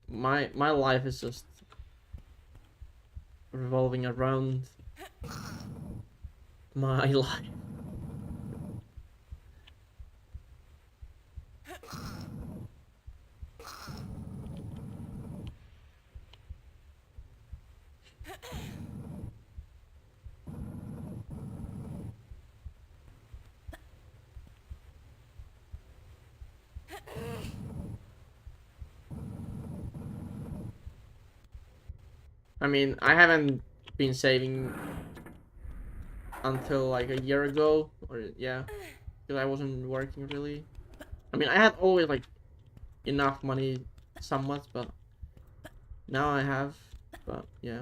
My life is just revolving around my life. I mean, I haven't been saving until like a year ago, or yeah, because I wasn't working really. I mean, I had always like enough money somewhat, but now I have, but yeah.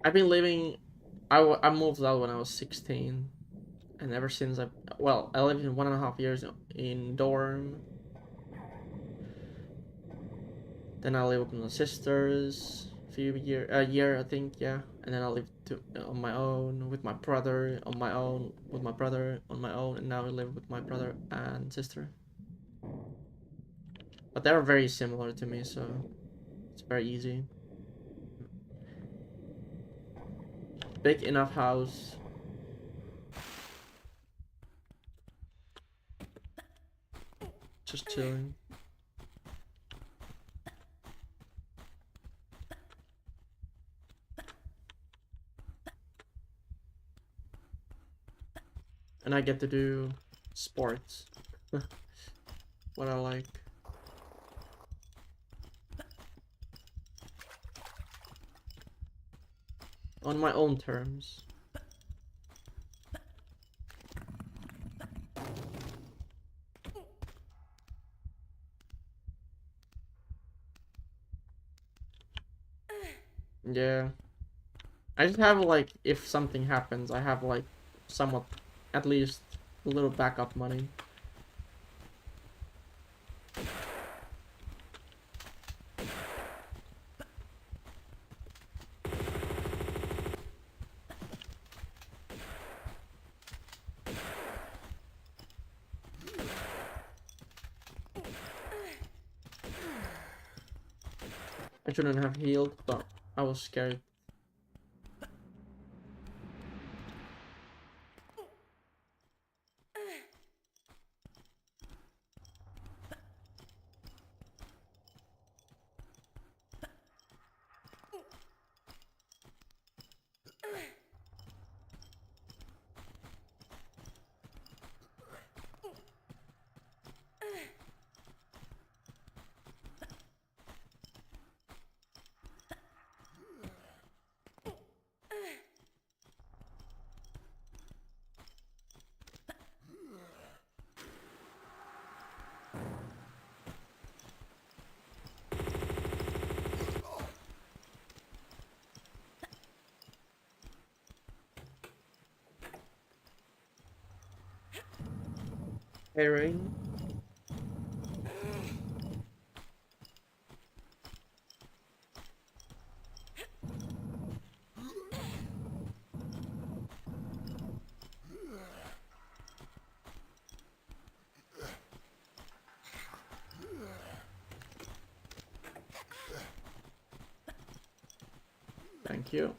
I've been living. I moved out when I was 16, and ever since I lived in 1.5 years in dorm. Then I lived with my sisters a year I think, yeah. And then I lived on my own with my brother on my own with my brother on my own, and now I live with my brother and sister. But they're very similar to me, so it's very easy. Big enough house. Just chilling. And I get to do sports. What I like. On my own terms. Yeah. I just have like, if something happens, I have like somewhat, at least a little backup money. I shouldn't have healed, but I was scared. Hey, Rain. Thank you.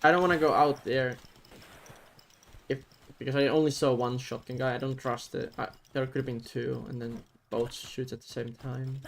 I don't want to go out there because I only saw one shotgun guy. I don't trust it. There could have been two, and then both shoot at the same time.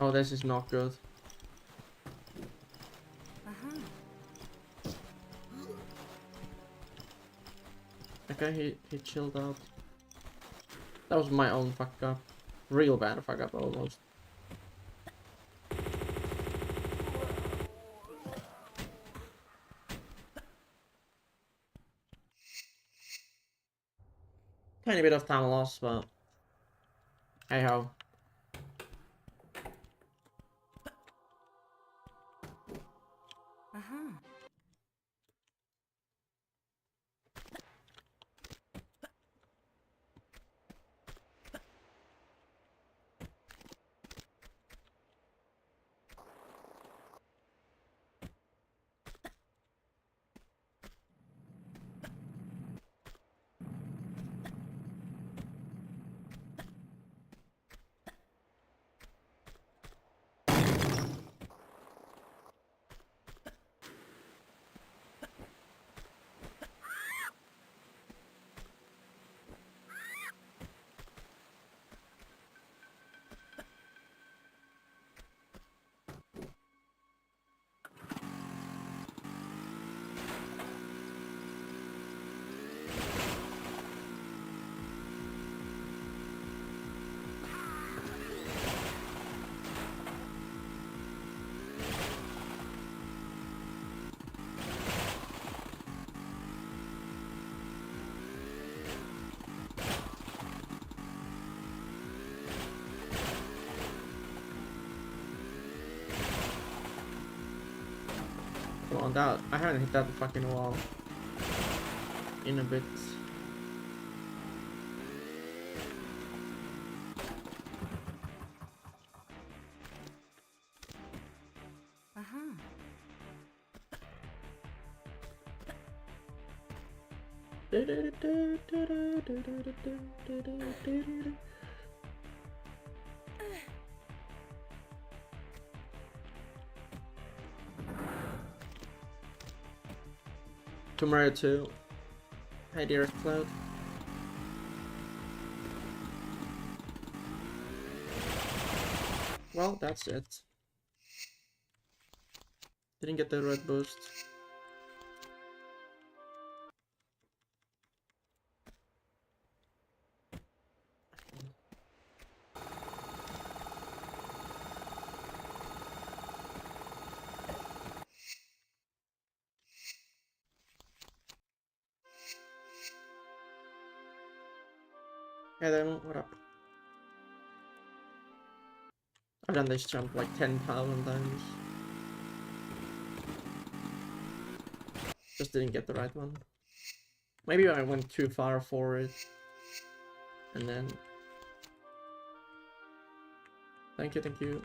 Oh, this is not good. Okay, he chilled out. That was my own fuck up. Real bad fuck up almost. Tiny bit of time loss, but hey ho. Come on, that I haven't hit that fucking wall in a bit. Tomorrow too. Hi dear Cloud. Well, that's it. Didn't get the red boost. Hey then, what up? I've done this jump like 10,000 times. Just didn't get the right one. Maybe I went too far forward. And then... Thank you, thank you.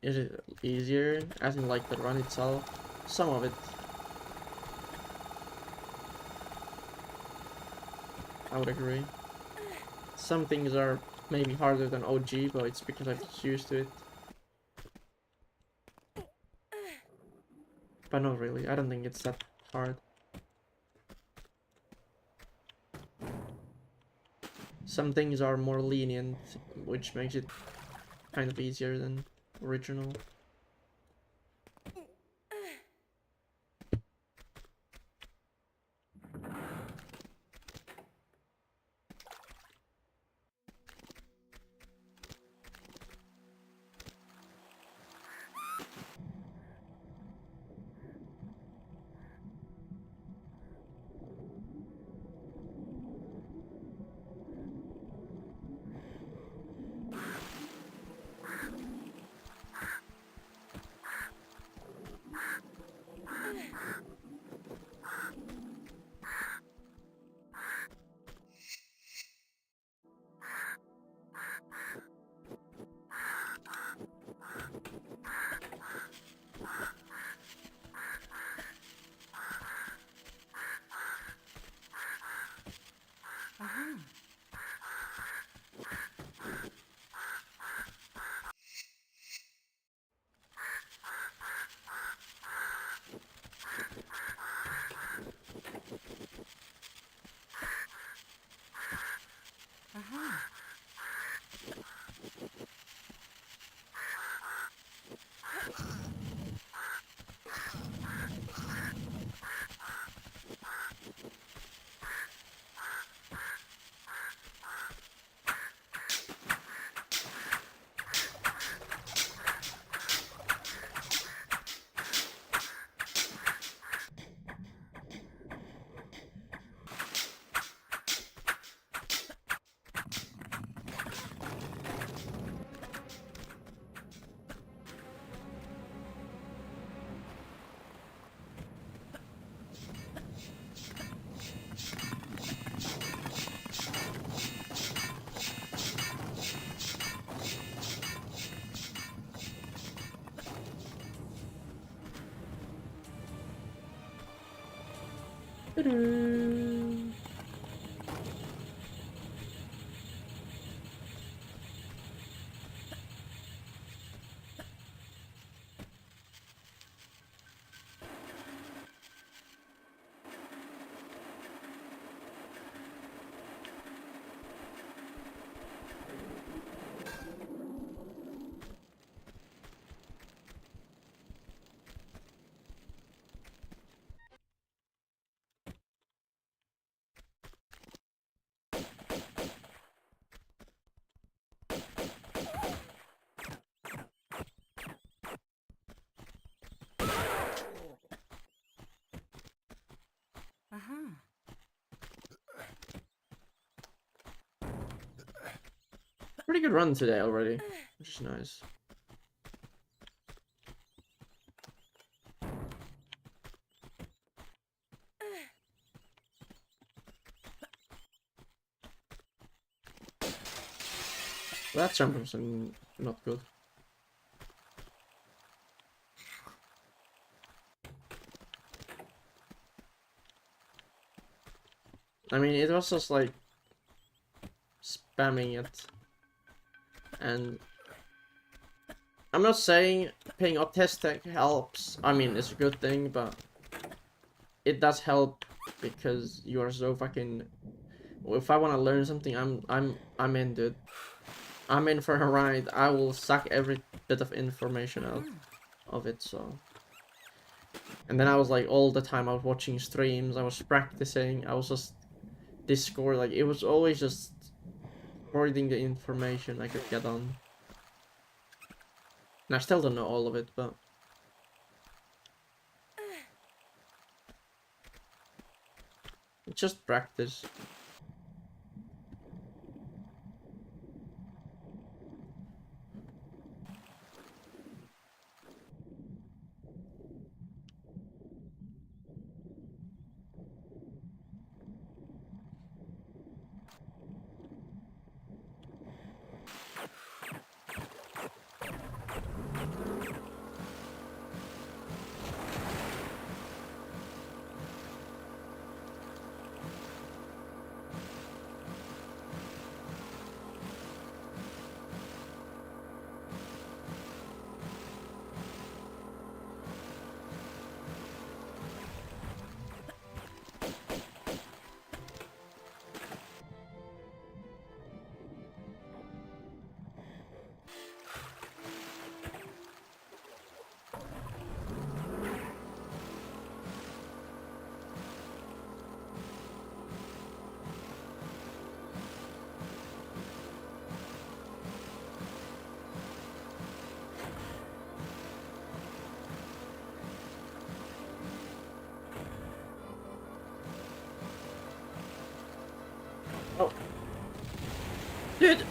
Is it easier? As in like the run itself? Some of it. I would agree. Some things are maybe harder than OG, but it's because I'm used to it. But not really, I don't think it's that hard. Some things are more lenient, which makes it kind of easier than original. Pretty good run today already, which is nice. That jump was not good. I mean, it was just like spamming it. And I'm not saying paying up test tech helps. I mean, it's a good thing, but it does help because you are so fucking. If I want to learn something, I'm in, dude. I'm in for a ride. I will suck every bit of information out of it. So, and then I was like, all the time I was watching streams, I was practicing, I was just Discord, like it was always just hoarding the information I could get on. And I still don't know all of it, but it's just practice. Oh. Dude,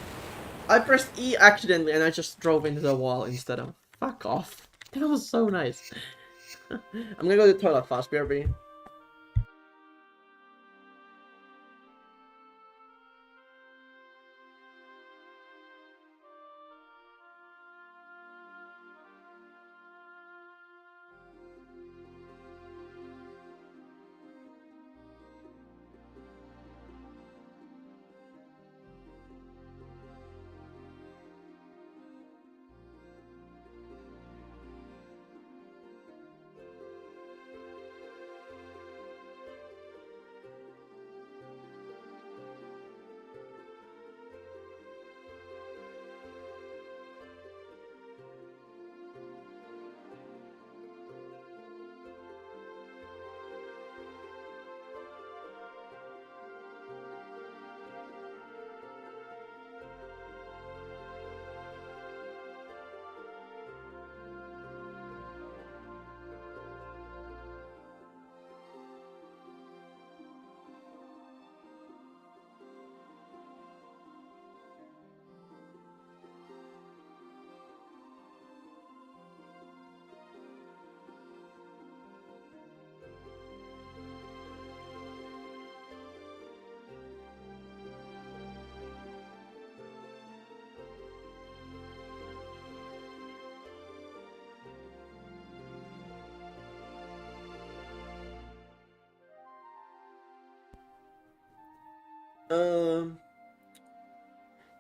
I pressed E accidentally and I just drove into the wall instead of. Fuck off. That was so nice. I'm gonna go to the toilet fast, BRB.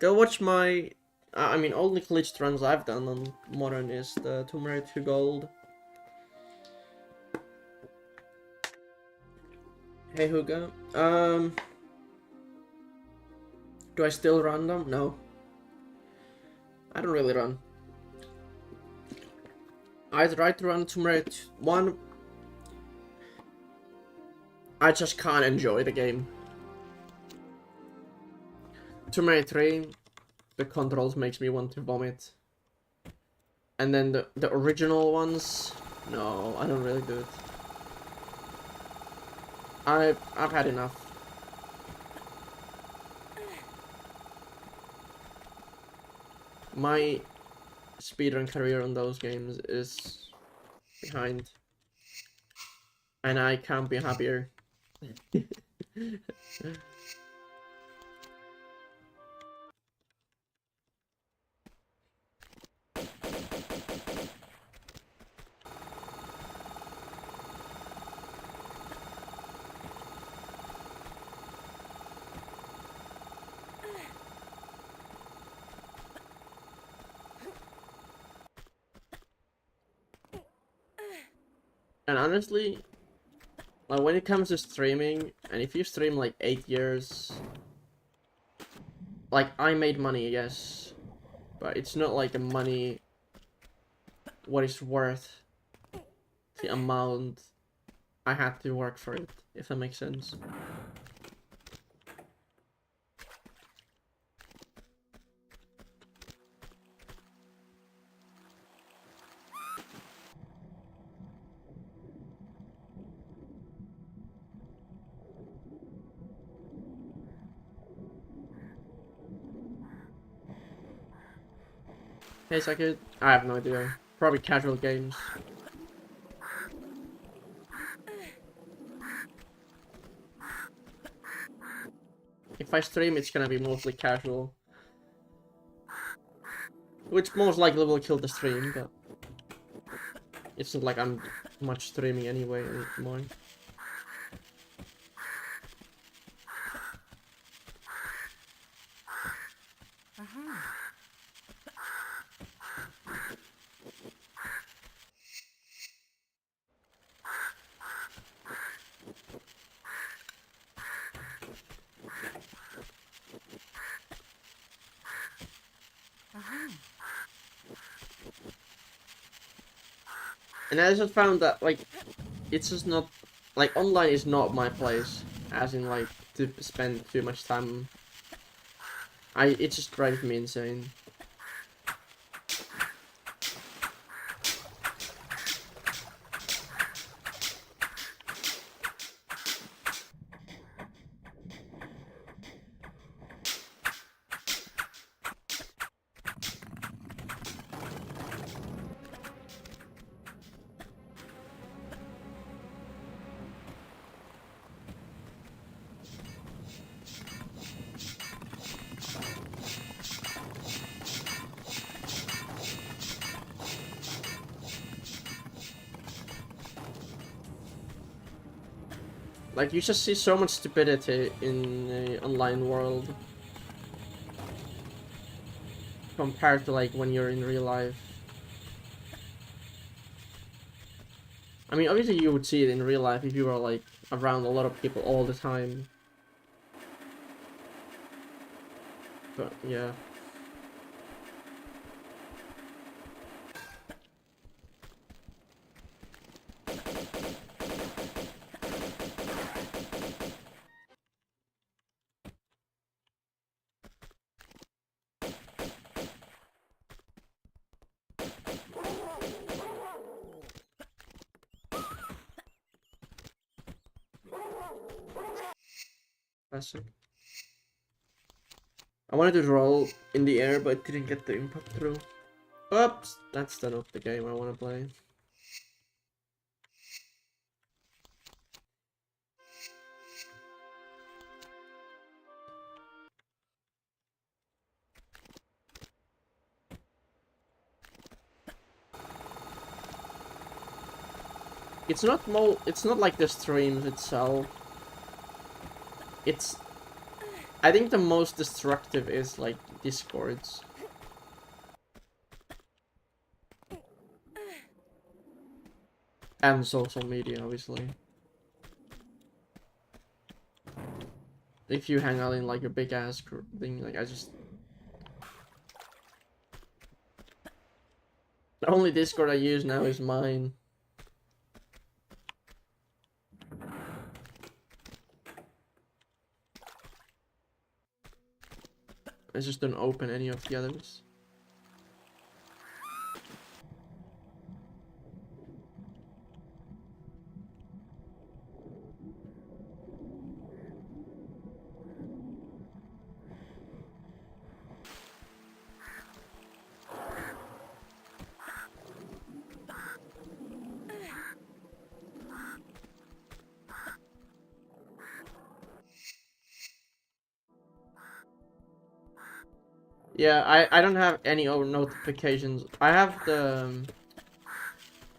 Go watch my. I mean, only glitched runs I've done on Modern is the Tomb Raider 2 Gold. Hey Hugo. Do I still run them? No. I don't really run. I tried to run Tomb Raider 1. I just can't enjoy the game. Tomb Raider 3, the controls makes me want to vomit. And then the original ones, no, I don't really do it. I've had enough. My speedrun career on those games is behind. And I can't be happier. And honestly, like when it comes to streaming, and if you stream like 8 years, like I made money, yes, but it's not like a money what is worth the amount I had to work for it, if that makes sense. Hey, Sakit. I have no idea. Probably casual games. If I stream, it's gonna be mostly casual. Which most likely will kill the stream, but... It's not like I'm much streaming anyway anymore. And I just found that, like, it's just not... Like, online is not my place. As in, like, to spend too much time. It just drives me insane. Like, you just see so much stupidity in the online world. Compared to, like, when you're in real life. I mean, obviously you would see it in real life if you were, like, around a lot of people all the time. But, yeah. Classic. I wanted to roll in the air, but didn't get the impact through. Oops! That's not the game I want to play. It's not like the streams itself. It's... I think the most destructive is, like, Discords. And social media, obviously. If you hang out in, like, a big-ass thing, like, I just... The only Discord I use now is mine. I just don't open any of the others. Yeah, I don't have any notifications. I have the...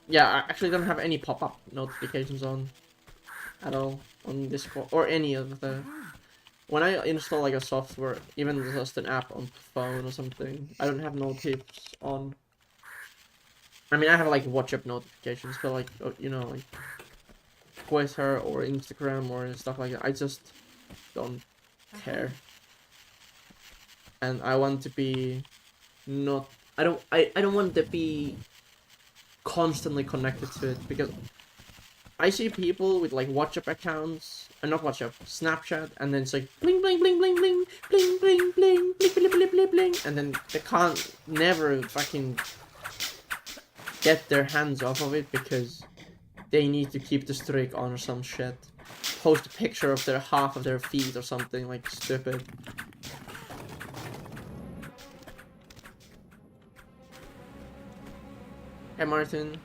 yeah, I actually don't have any pop-up notifications on at all on Discord or any of the... When I install like a software, even just an app on phone or something, I don't have notifs on. I mean, I have like WhatsApp notifications, but like, you know, like Twitter or Instagram or stuff like that, I just don't care. And I want to be not. I don't want to be constantly connected to it, because I see people with like WhatsApp accounts, not WhatsApp, Snapchat, and then it's like bling bling bling bling bling bling bling bling bling bling bling bling bling, and then they can't never fucking get their hands off of it because they need to keep the streak on or some shit. Post a picture of their half of their feet or something like stupid. Hey Martin.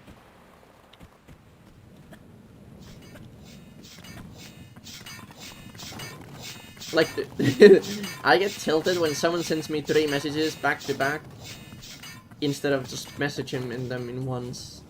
Like, I get tilted when someone sends me 3 messages back to back instead of just messaging them in once.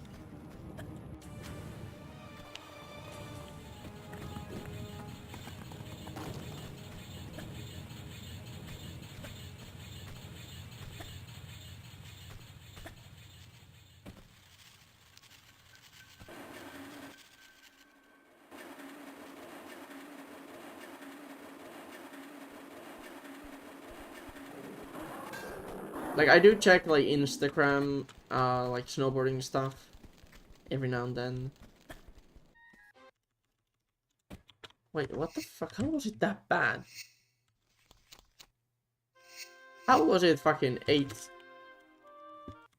Like, I do check, like, Instagram, like, snowboarding stuff every now and then. Wait, what the fuck? How was it that bad? How was it fucking 8?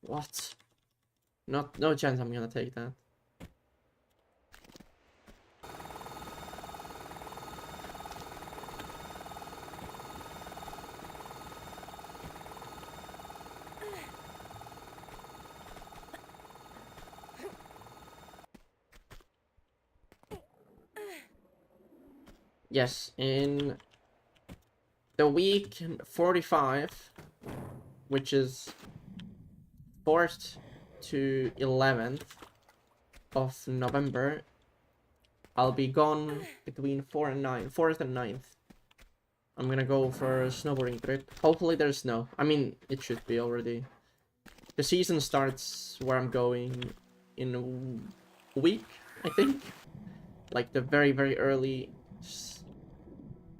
What? No chance I'm gonna take that. Yes, in the week 45, which is 4th to 11th of November, I'll be gone between 4th and 9th. I'm gonna go for a snowboarding trip. Hopefully there's snow. I mean, it should be already. The season starts where I'm going in a week, I think. Like the very, very early,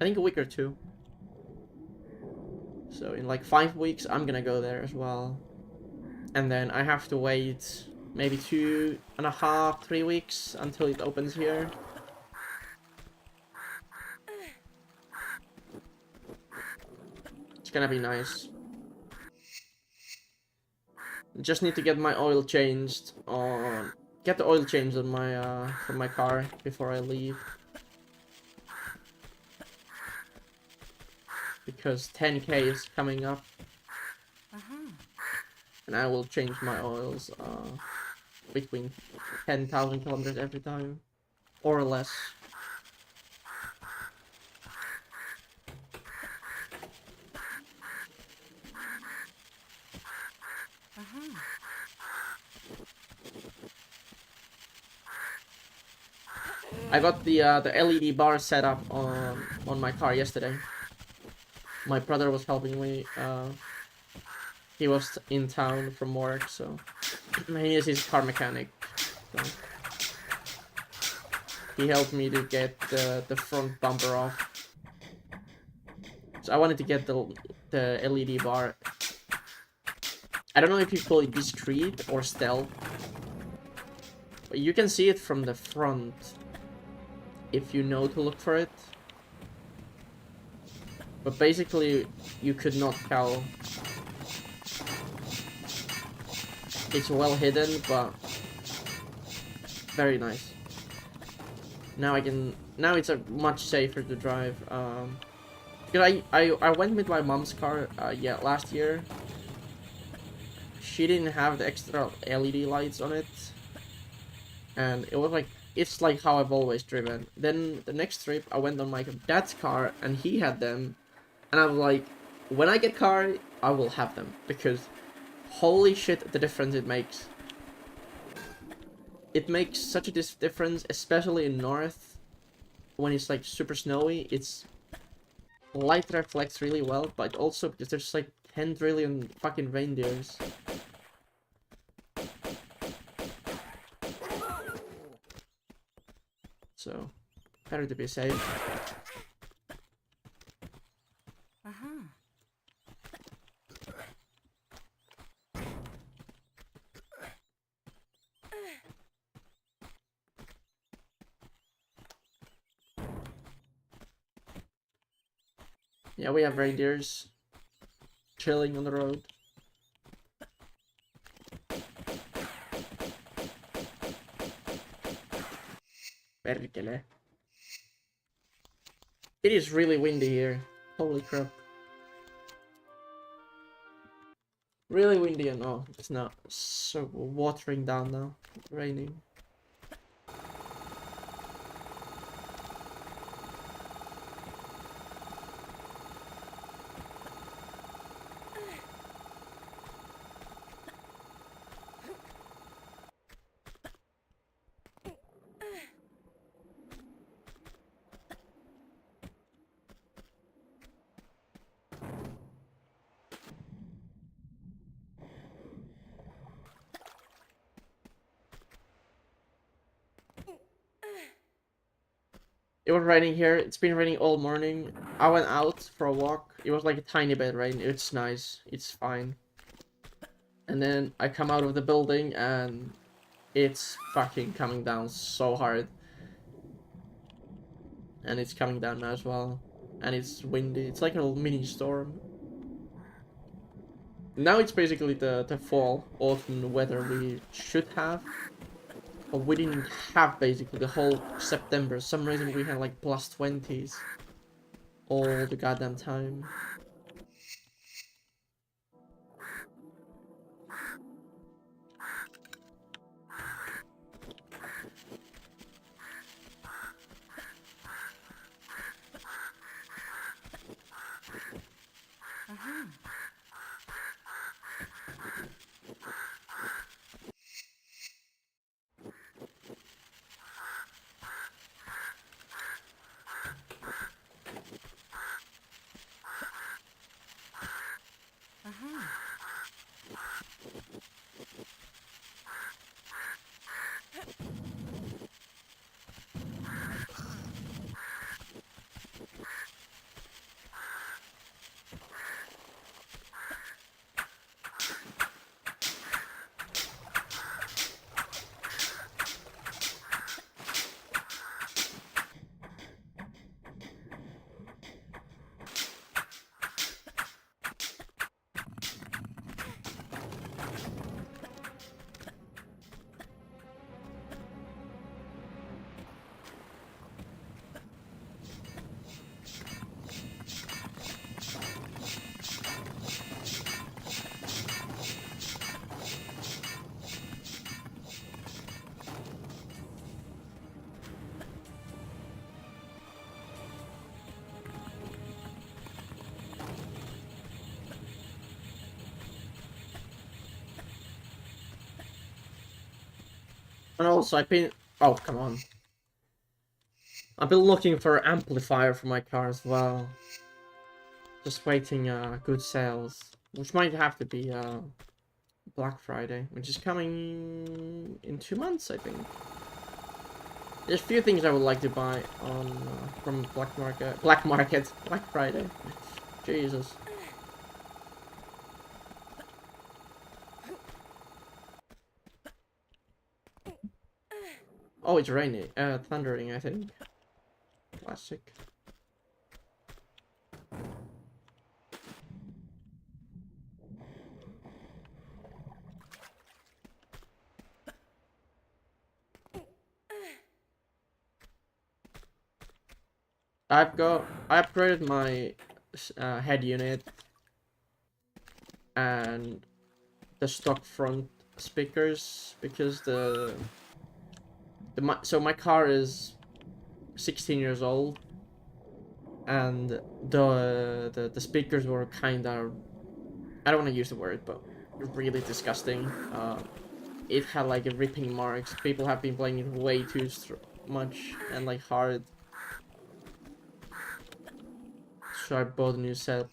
I think a week or 2. So in like 5 weeks, I'm gonna go there as well. And then I have to wait maybe 2.5, 3 weeks until it opens here. It's gonna be nice. Just need to get my oil changed on... Get the oil changed on my, from my car before I leave. Because 10k is coming up. And I will change my oils, between 10,000 kilometers every time. Or less. I got the LED bar set up on my car yesterday. My brother was helping me. He was in town from work, so he is his car mechanic. So he helped me to get the front bumper off. So I wanted to get the LED bar. I don't know if you call it discreet or stealth. But you can see it from the front if you know to look for it. But basically, you could not tell. It's well hidden, but very nice. Now now it's a much safer to drive. Because I went with my mom's car, yeah, last year. She didn't have the extra LED lights on it. And it was like, it's like how I've always driven. Then the next trip, I went on my dad's car, and he had them. And I was like, when I get car, I will have them. Because holy shit, the difference it makes. It makes such a difference, especially in north. When it's like super snowy, it's light reflects really well, but also because there's like 10 trillion fucking reindeers. so better to be safe. Yeah, we have reindeers chilling on the road. Perkele. It is really windy here. Holy crap. Really windy and oh, it's not so watering down now. Raining. It was raining here. It's been raining all morning. I went out for a walk. It was like a tiny bit rain. It's nice. It's fine. And then I come out of the building and it's fucking coming down so hard. And it's coming down now as well. And it's windy. It's like a little mini storm. Now it's basically the fall, autumn weather we should have. But we didn't have basically the whole September. For some reason we had like plus 20s all the goddamn time. And also I've been... Oh, come on. I've been looking for an amplifier for my car as well. Just waiting good sales. Which might have to be Black Friday, which is coming in 2 months, I think. There's a few things I would like to buy on from Black Friday. Jesus. Oh, it's raining, thundering, I think. Classic. I upgraded my head unit and the stock front speakers because so my car is 16 years old and the speakers were kind of, I don't want to use the word, but really disgusting. It had like a ripping marks. People have been playing it way too much and like hard. So I bought a new set.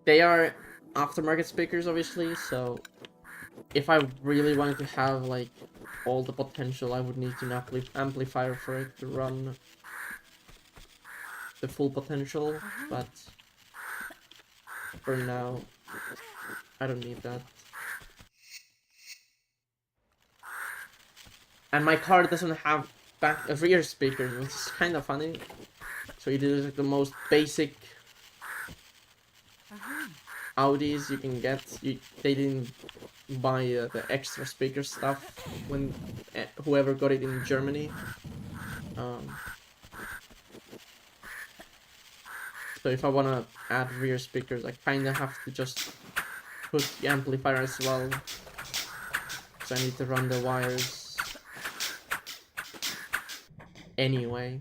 They are aftermarket speakers, obviously, so if I really wanted to have like all the potential. I would need an amplifier for it to run the full potential, but for now, I don't need that. And my car doesn't have rear speakers, which is kind of funny. So it is like the most basic Audis you can get. They didn't buy the extra speaker stuff when whoever got it in Germany. So if I want to add rear speakers, I kind of have to just put the amplifier as well. So I need to run the wires anyway.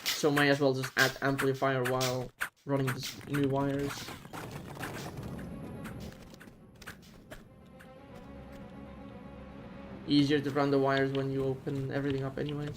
So might as well just add amplifier while running the new wires. Easier to run the wires when you open everything up anyway.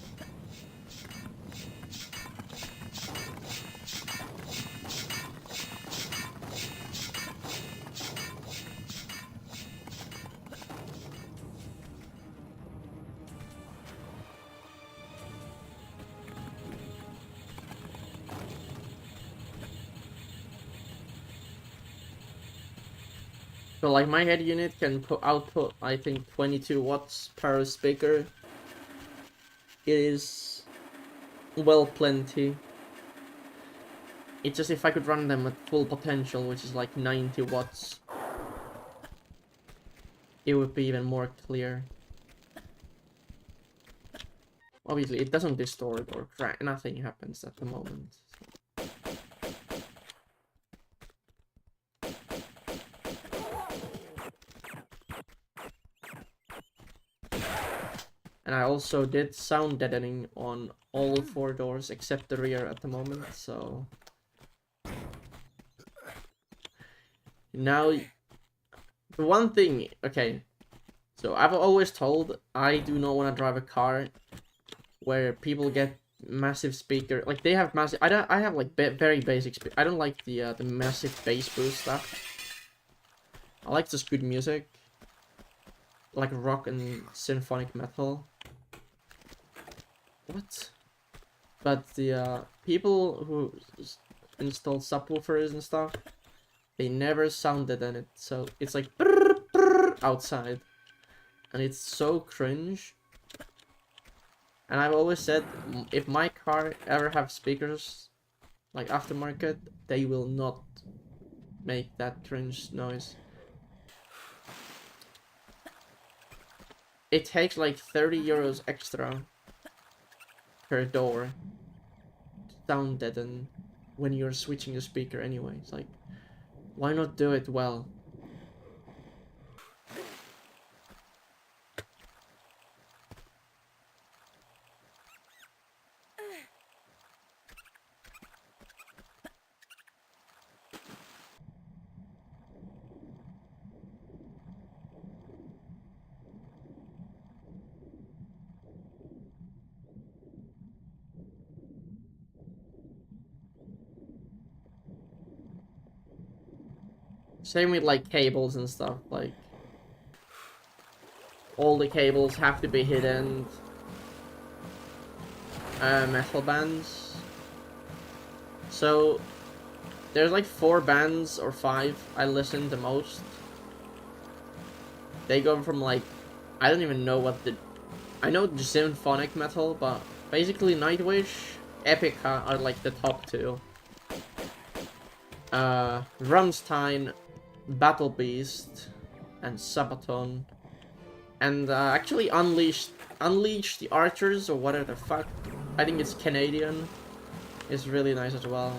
So like my head unit can output I think 22 watts per speaker. It is well plenty. It's just if I could run them at full potential, which is like 90 watts, it would be even more clear. Obviously it doesn't distort or crack, nothing happens at the moment. And I also did sound deadening on all 4 doors except the rear at the moment, so... Now, the one thing, okay, so I've always told I do not want to drive a car where people get massive speaker, like they have massive, I have like very basic I don't like the massive bass boost stuff. I like just good music, like rock and symphonic metal. What? But the people who install subwoofers and stuff, they never sounded in it, so it's like brrr, brrr, outside, and it's so cringe. And I've always said, if my car ever have speakers like aftermarket, they will not make that cringe noise. It takes like 30 euros extra per door to sound deaden when you're switching the speaker anyway. It's like, why not do it well? Same with like cables and stuff, like all the cables have to be hidden. Metal bands. So there's like 4 bands or 5 I listen the most. They go from like, I don't even know what the, I know the symphonic metal, but basically Nightwish, Epica are like the top 2. Rammstein, Battle Beast, and Sabaton, and actually Unleash the Archers or whatever the fuck. I think it's Canadian. It's really nice as well.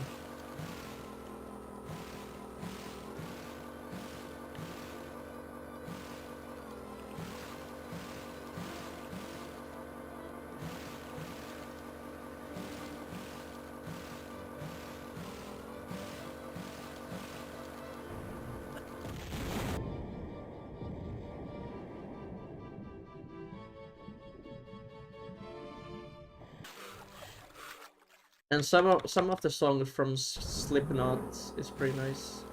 And some of the songs from Slipknot is pretty nice.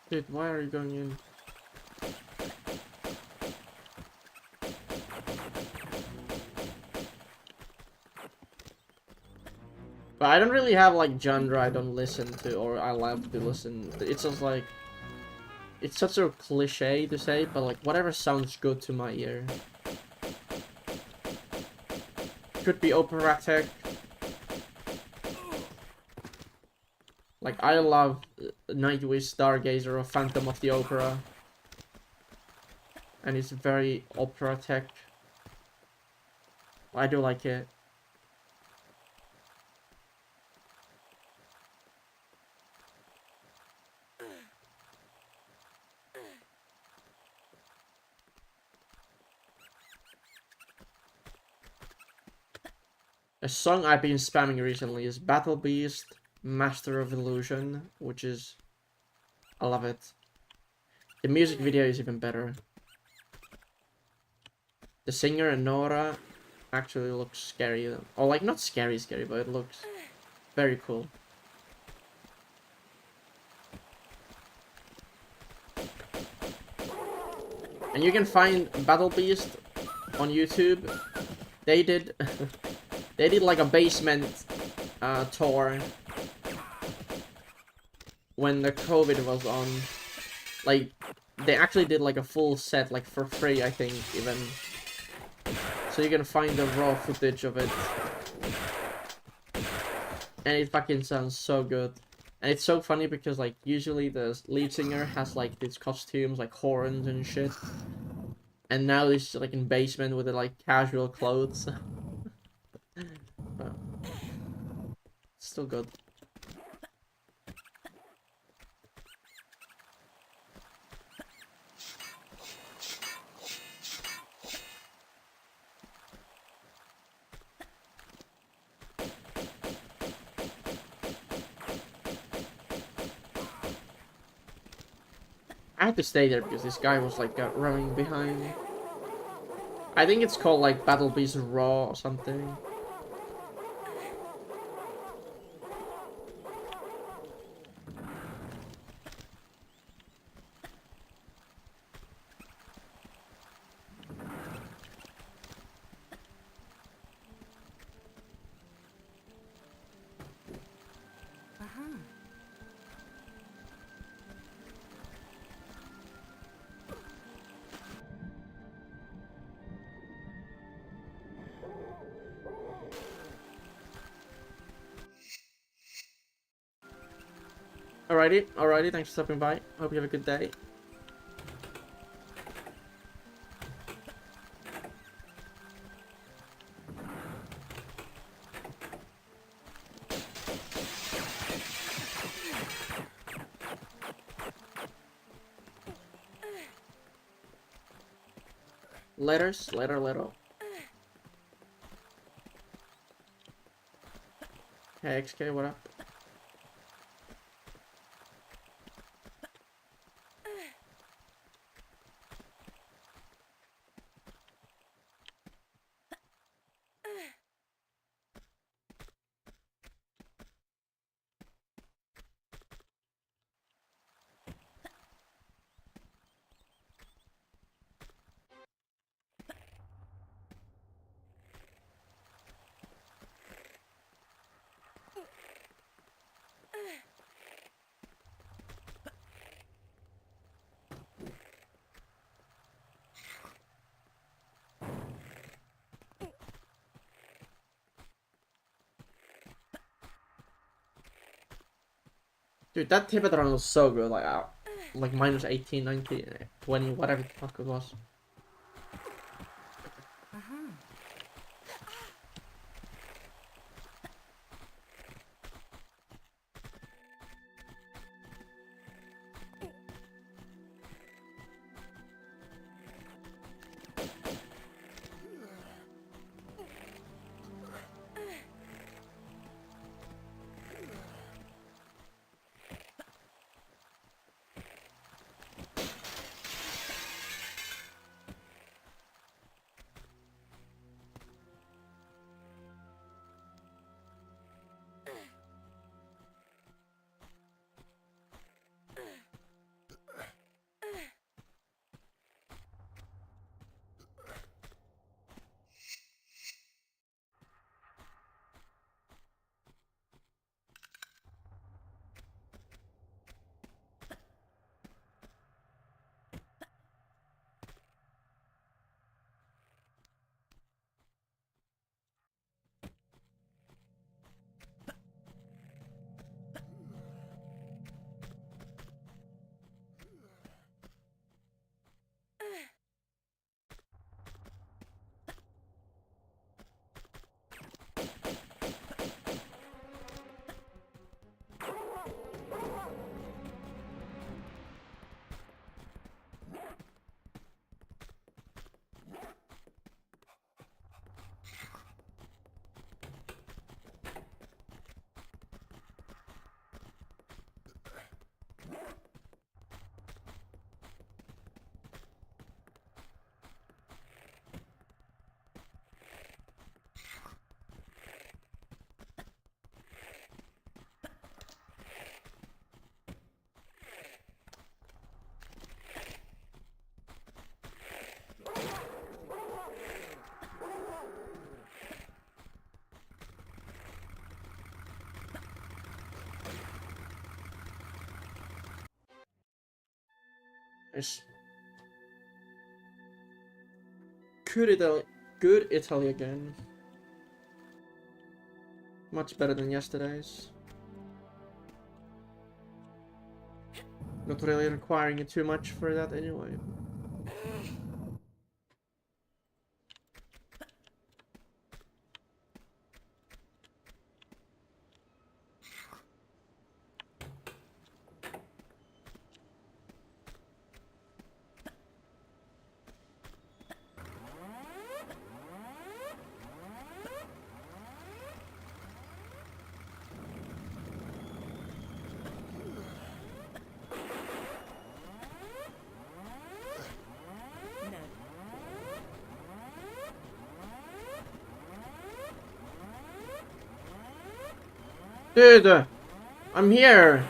Dude, why are you going in? But I don't really have like genre I don't listen to or I love to listen. It's just like it's such a cliche to say, but like whatever sounds good to my ear. Could be operatic. Like I love Nightwish, Stargazer, or Phantom of the Opera, and it's very operatic. I do like it. A song I've been spamming recently is Battle Beast, Master of Illusion, which is... I love it. The music video is even better. The singer, Nora, actually looks scary. Or like, not scary, but it looks very cool. And you can find Battle Beast on YouTube. They did... they did like a basement tour when the COVID was on. Like, they actually did like a full set, like for free, I think, even. So you can find the raw footage of it. And it fucking sounds so good. And it's so funny because, like, usually the lead singer has like these costumes, like horns and shit. And now he's like in basement with like casual clothes. But still good. I had to stay there because this guy was like running behind me. I think it's called like Battle Beast Raw or something. Alrighty, thanks for stopping by. Hope you have a good day. Later. Hey, XK, what up? Dude, that Tippetron was so good, like minus 18, 19, 20, whatever the fuck it was. Nice. Good Italy again. Much better than yesterday's. Not really requiring it too much for that anyway. Dude, I'm here.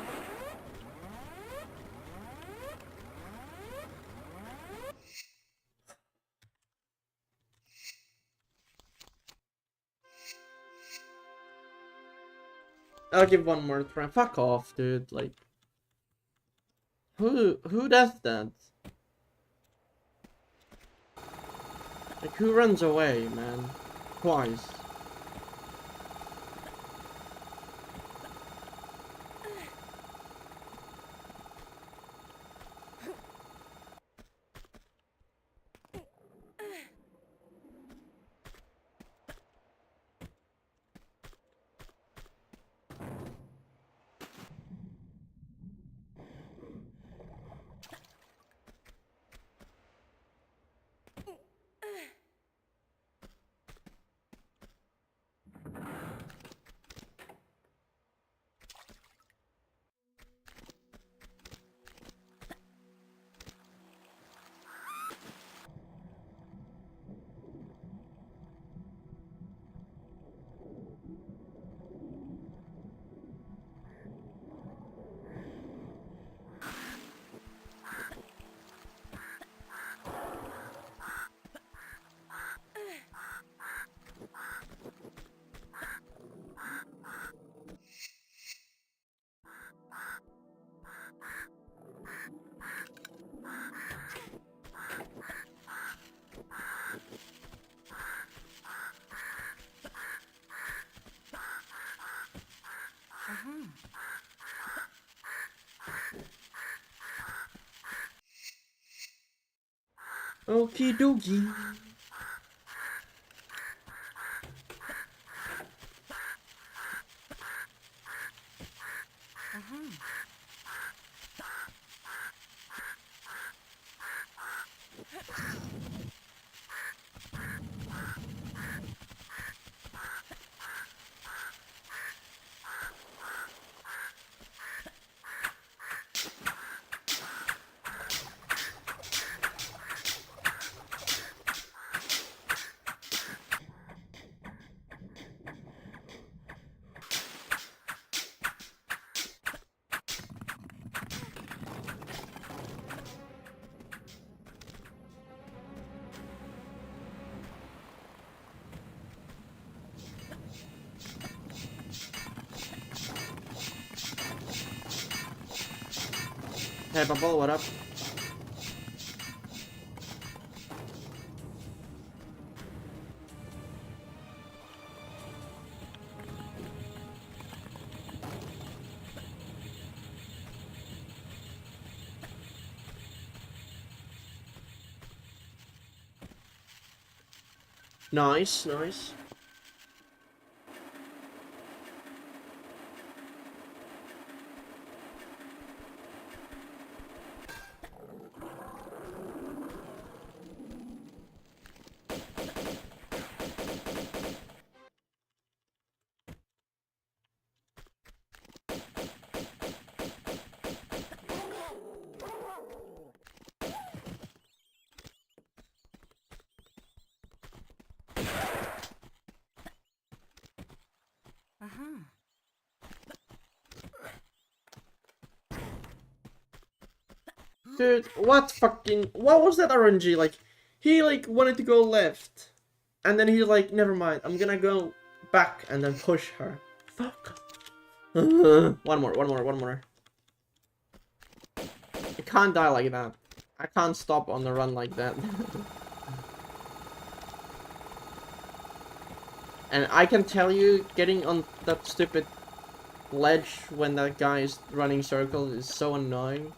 I'll give one more try. Fuck off, dude. Like, who does that? Like, who runs away, man? Twice. Okie dokie. Hey, Bubble, what up? Nice, nice. Dude, what was that RNG? Like, he like wanted to go left, and then he's like, never mind, I'm gonna go back and then push her. Fuck. One more. I can't die like that. I can't stop on the run like that. And I can tell you, getting on that stupid ledge when that guy is running circles is so annoying.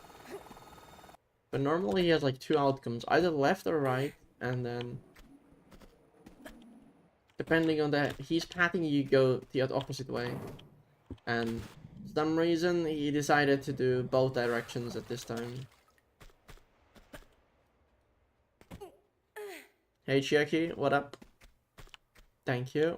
But normally he has like 2 outcomes, either left or right, and then depending on that, he's patting you go the opposite way. And for some reason he decided to do both directions at this time. Hey Chiaki, what up? Thank you.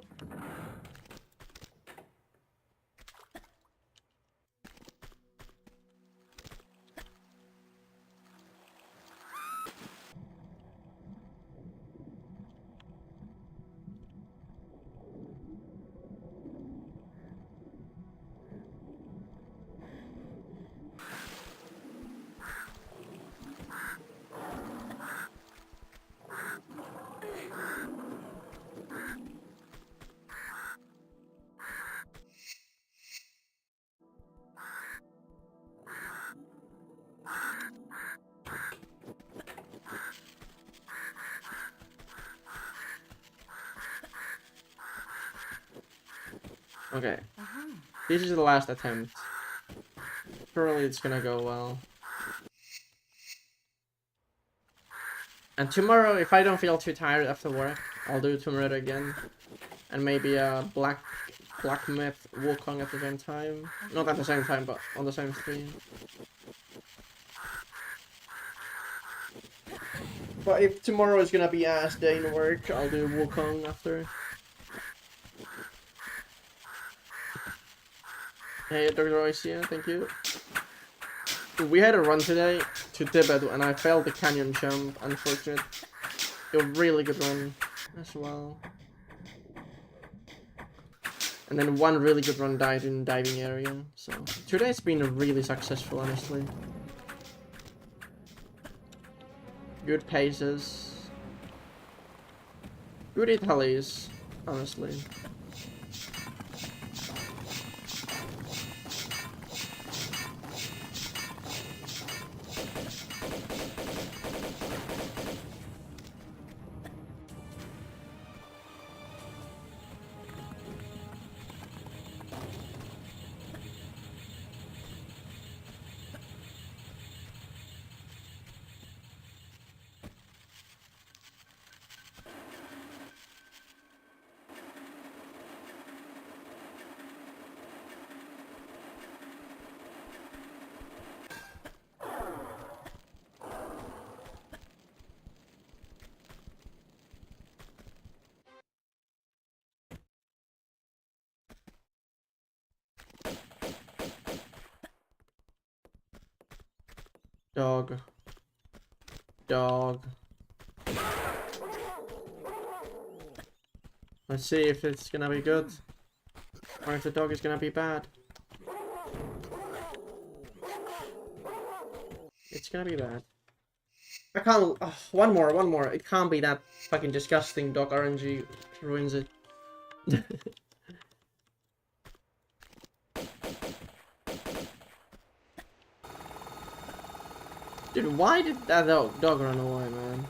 Okay. This is the last attempt. Surely it's gonna go well. And tomorrow, if I don't feel too tired after work, I'll do Tomb Raider again. And maybe a Black Myth Wukong at the same time. Not at the same time, but on the same stream. But if tomorrow is gonna be ass day in work, I'll do Wukong after. Hey, Dr. Roycia, thank you. We had a run today to Tibet and I failed the canyon jump, unfortunate. It was a really good run as well. And then one really good run died in diving area. So today's been really successful, honestly. Good paces. Good Italians, honestly. Dog. Dog. Let's see if it's gonna be good. Or if the dog is gonna be bad. It's gonna be bad. I can't... Oh, one more. It can't be that fucking disgusting dog RNG ruins it. Dude, why did that dog run away, man?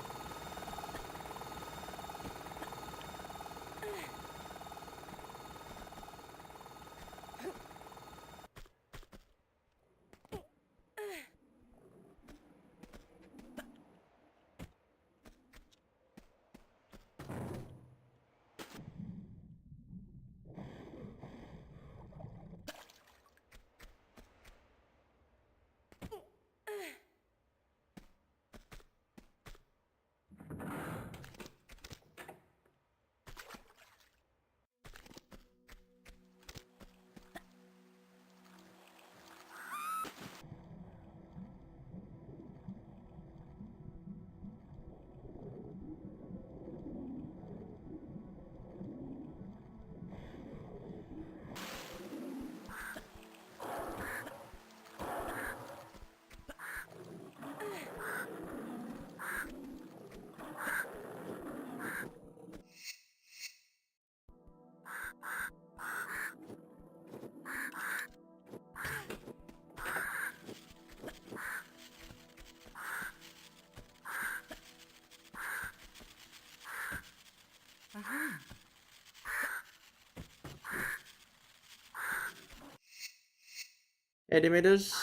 Edimeters.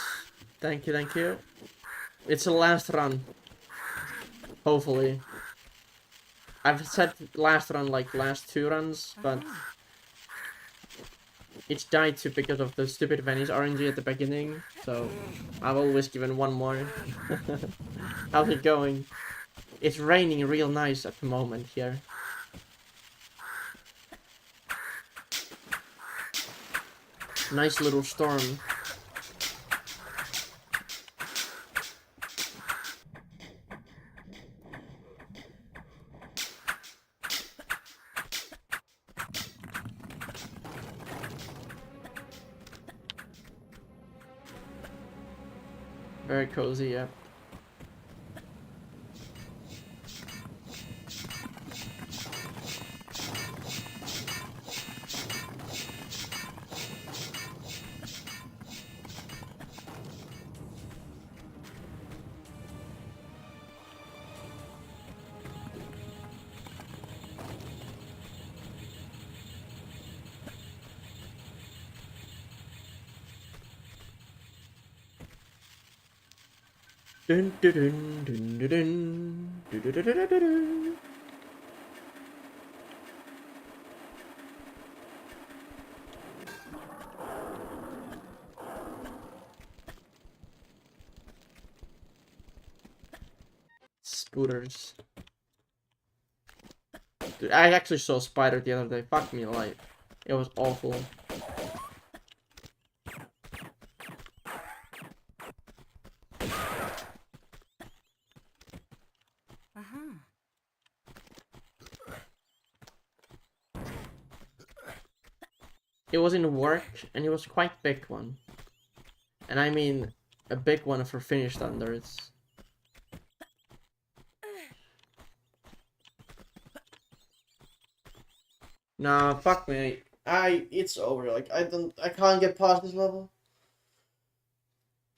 Thank you, thank you. It's a last run. Hopefully. I've said last run like last 2 runs, but it's died to because of the stupid Venice RNG at the beginning, so I've always given one more. How's it going? It's raining real nice at the moment here. Nice little storm. Very cozy, yeah. Dun dun dun dun dun dun dun dun dun dun dun. Spooters. Dude, I actually saw a spider the other day. Fuck me alive. It was awful. It was in work, and it was quite big one. And I mean, a big one for Finnish standards. Nah, fuck me. It's over. Like, I can't get past this level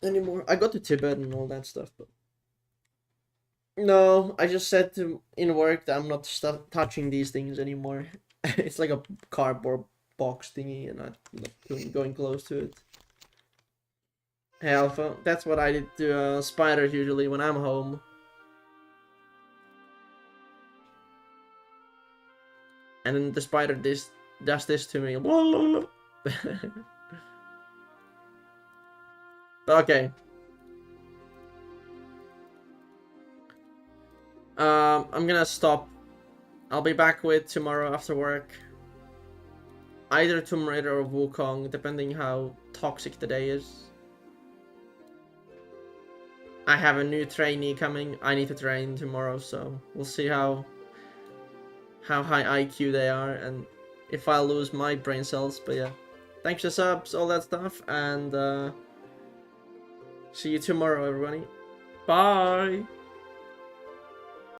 anymore. I got to Tibet and all that stuff, but no, I just said in work that I'm not touching these things anymore. It's like a cardboard box thingy, and I'm not going close to it. Hey Alpha, that's what I did to spiders usually when I'm home. And then the spider does this to me. Okay. I'm gonna stop. I'll be back with tomorrow after work. Either Tomb Raider or Wukong, depending how toxic the day is. I have a new trainee coming. I need to train tomorrow, so we'll see how high IQ they are and if I lose my brain cells. But yeah, thanks for subs, all that stuff, and see you tomorrow, everybody. Bye.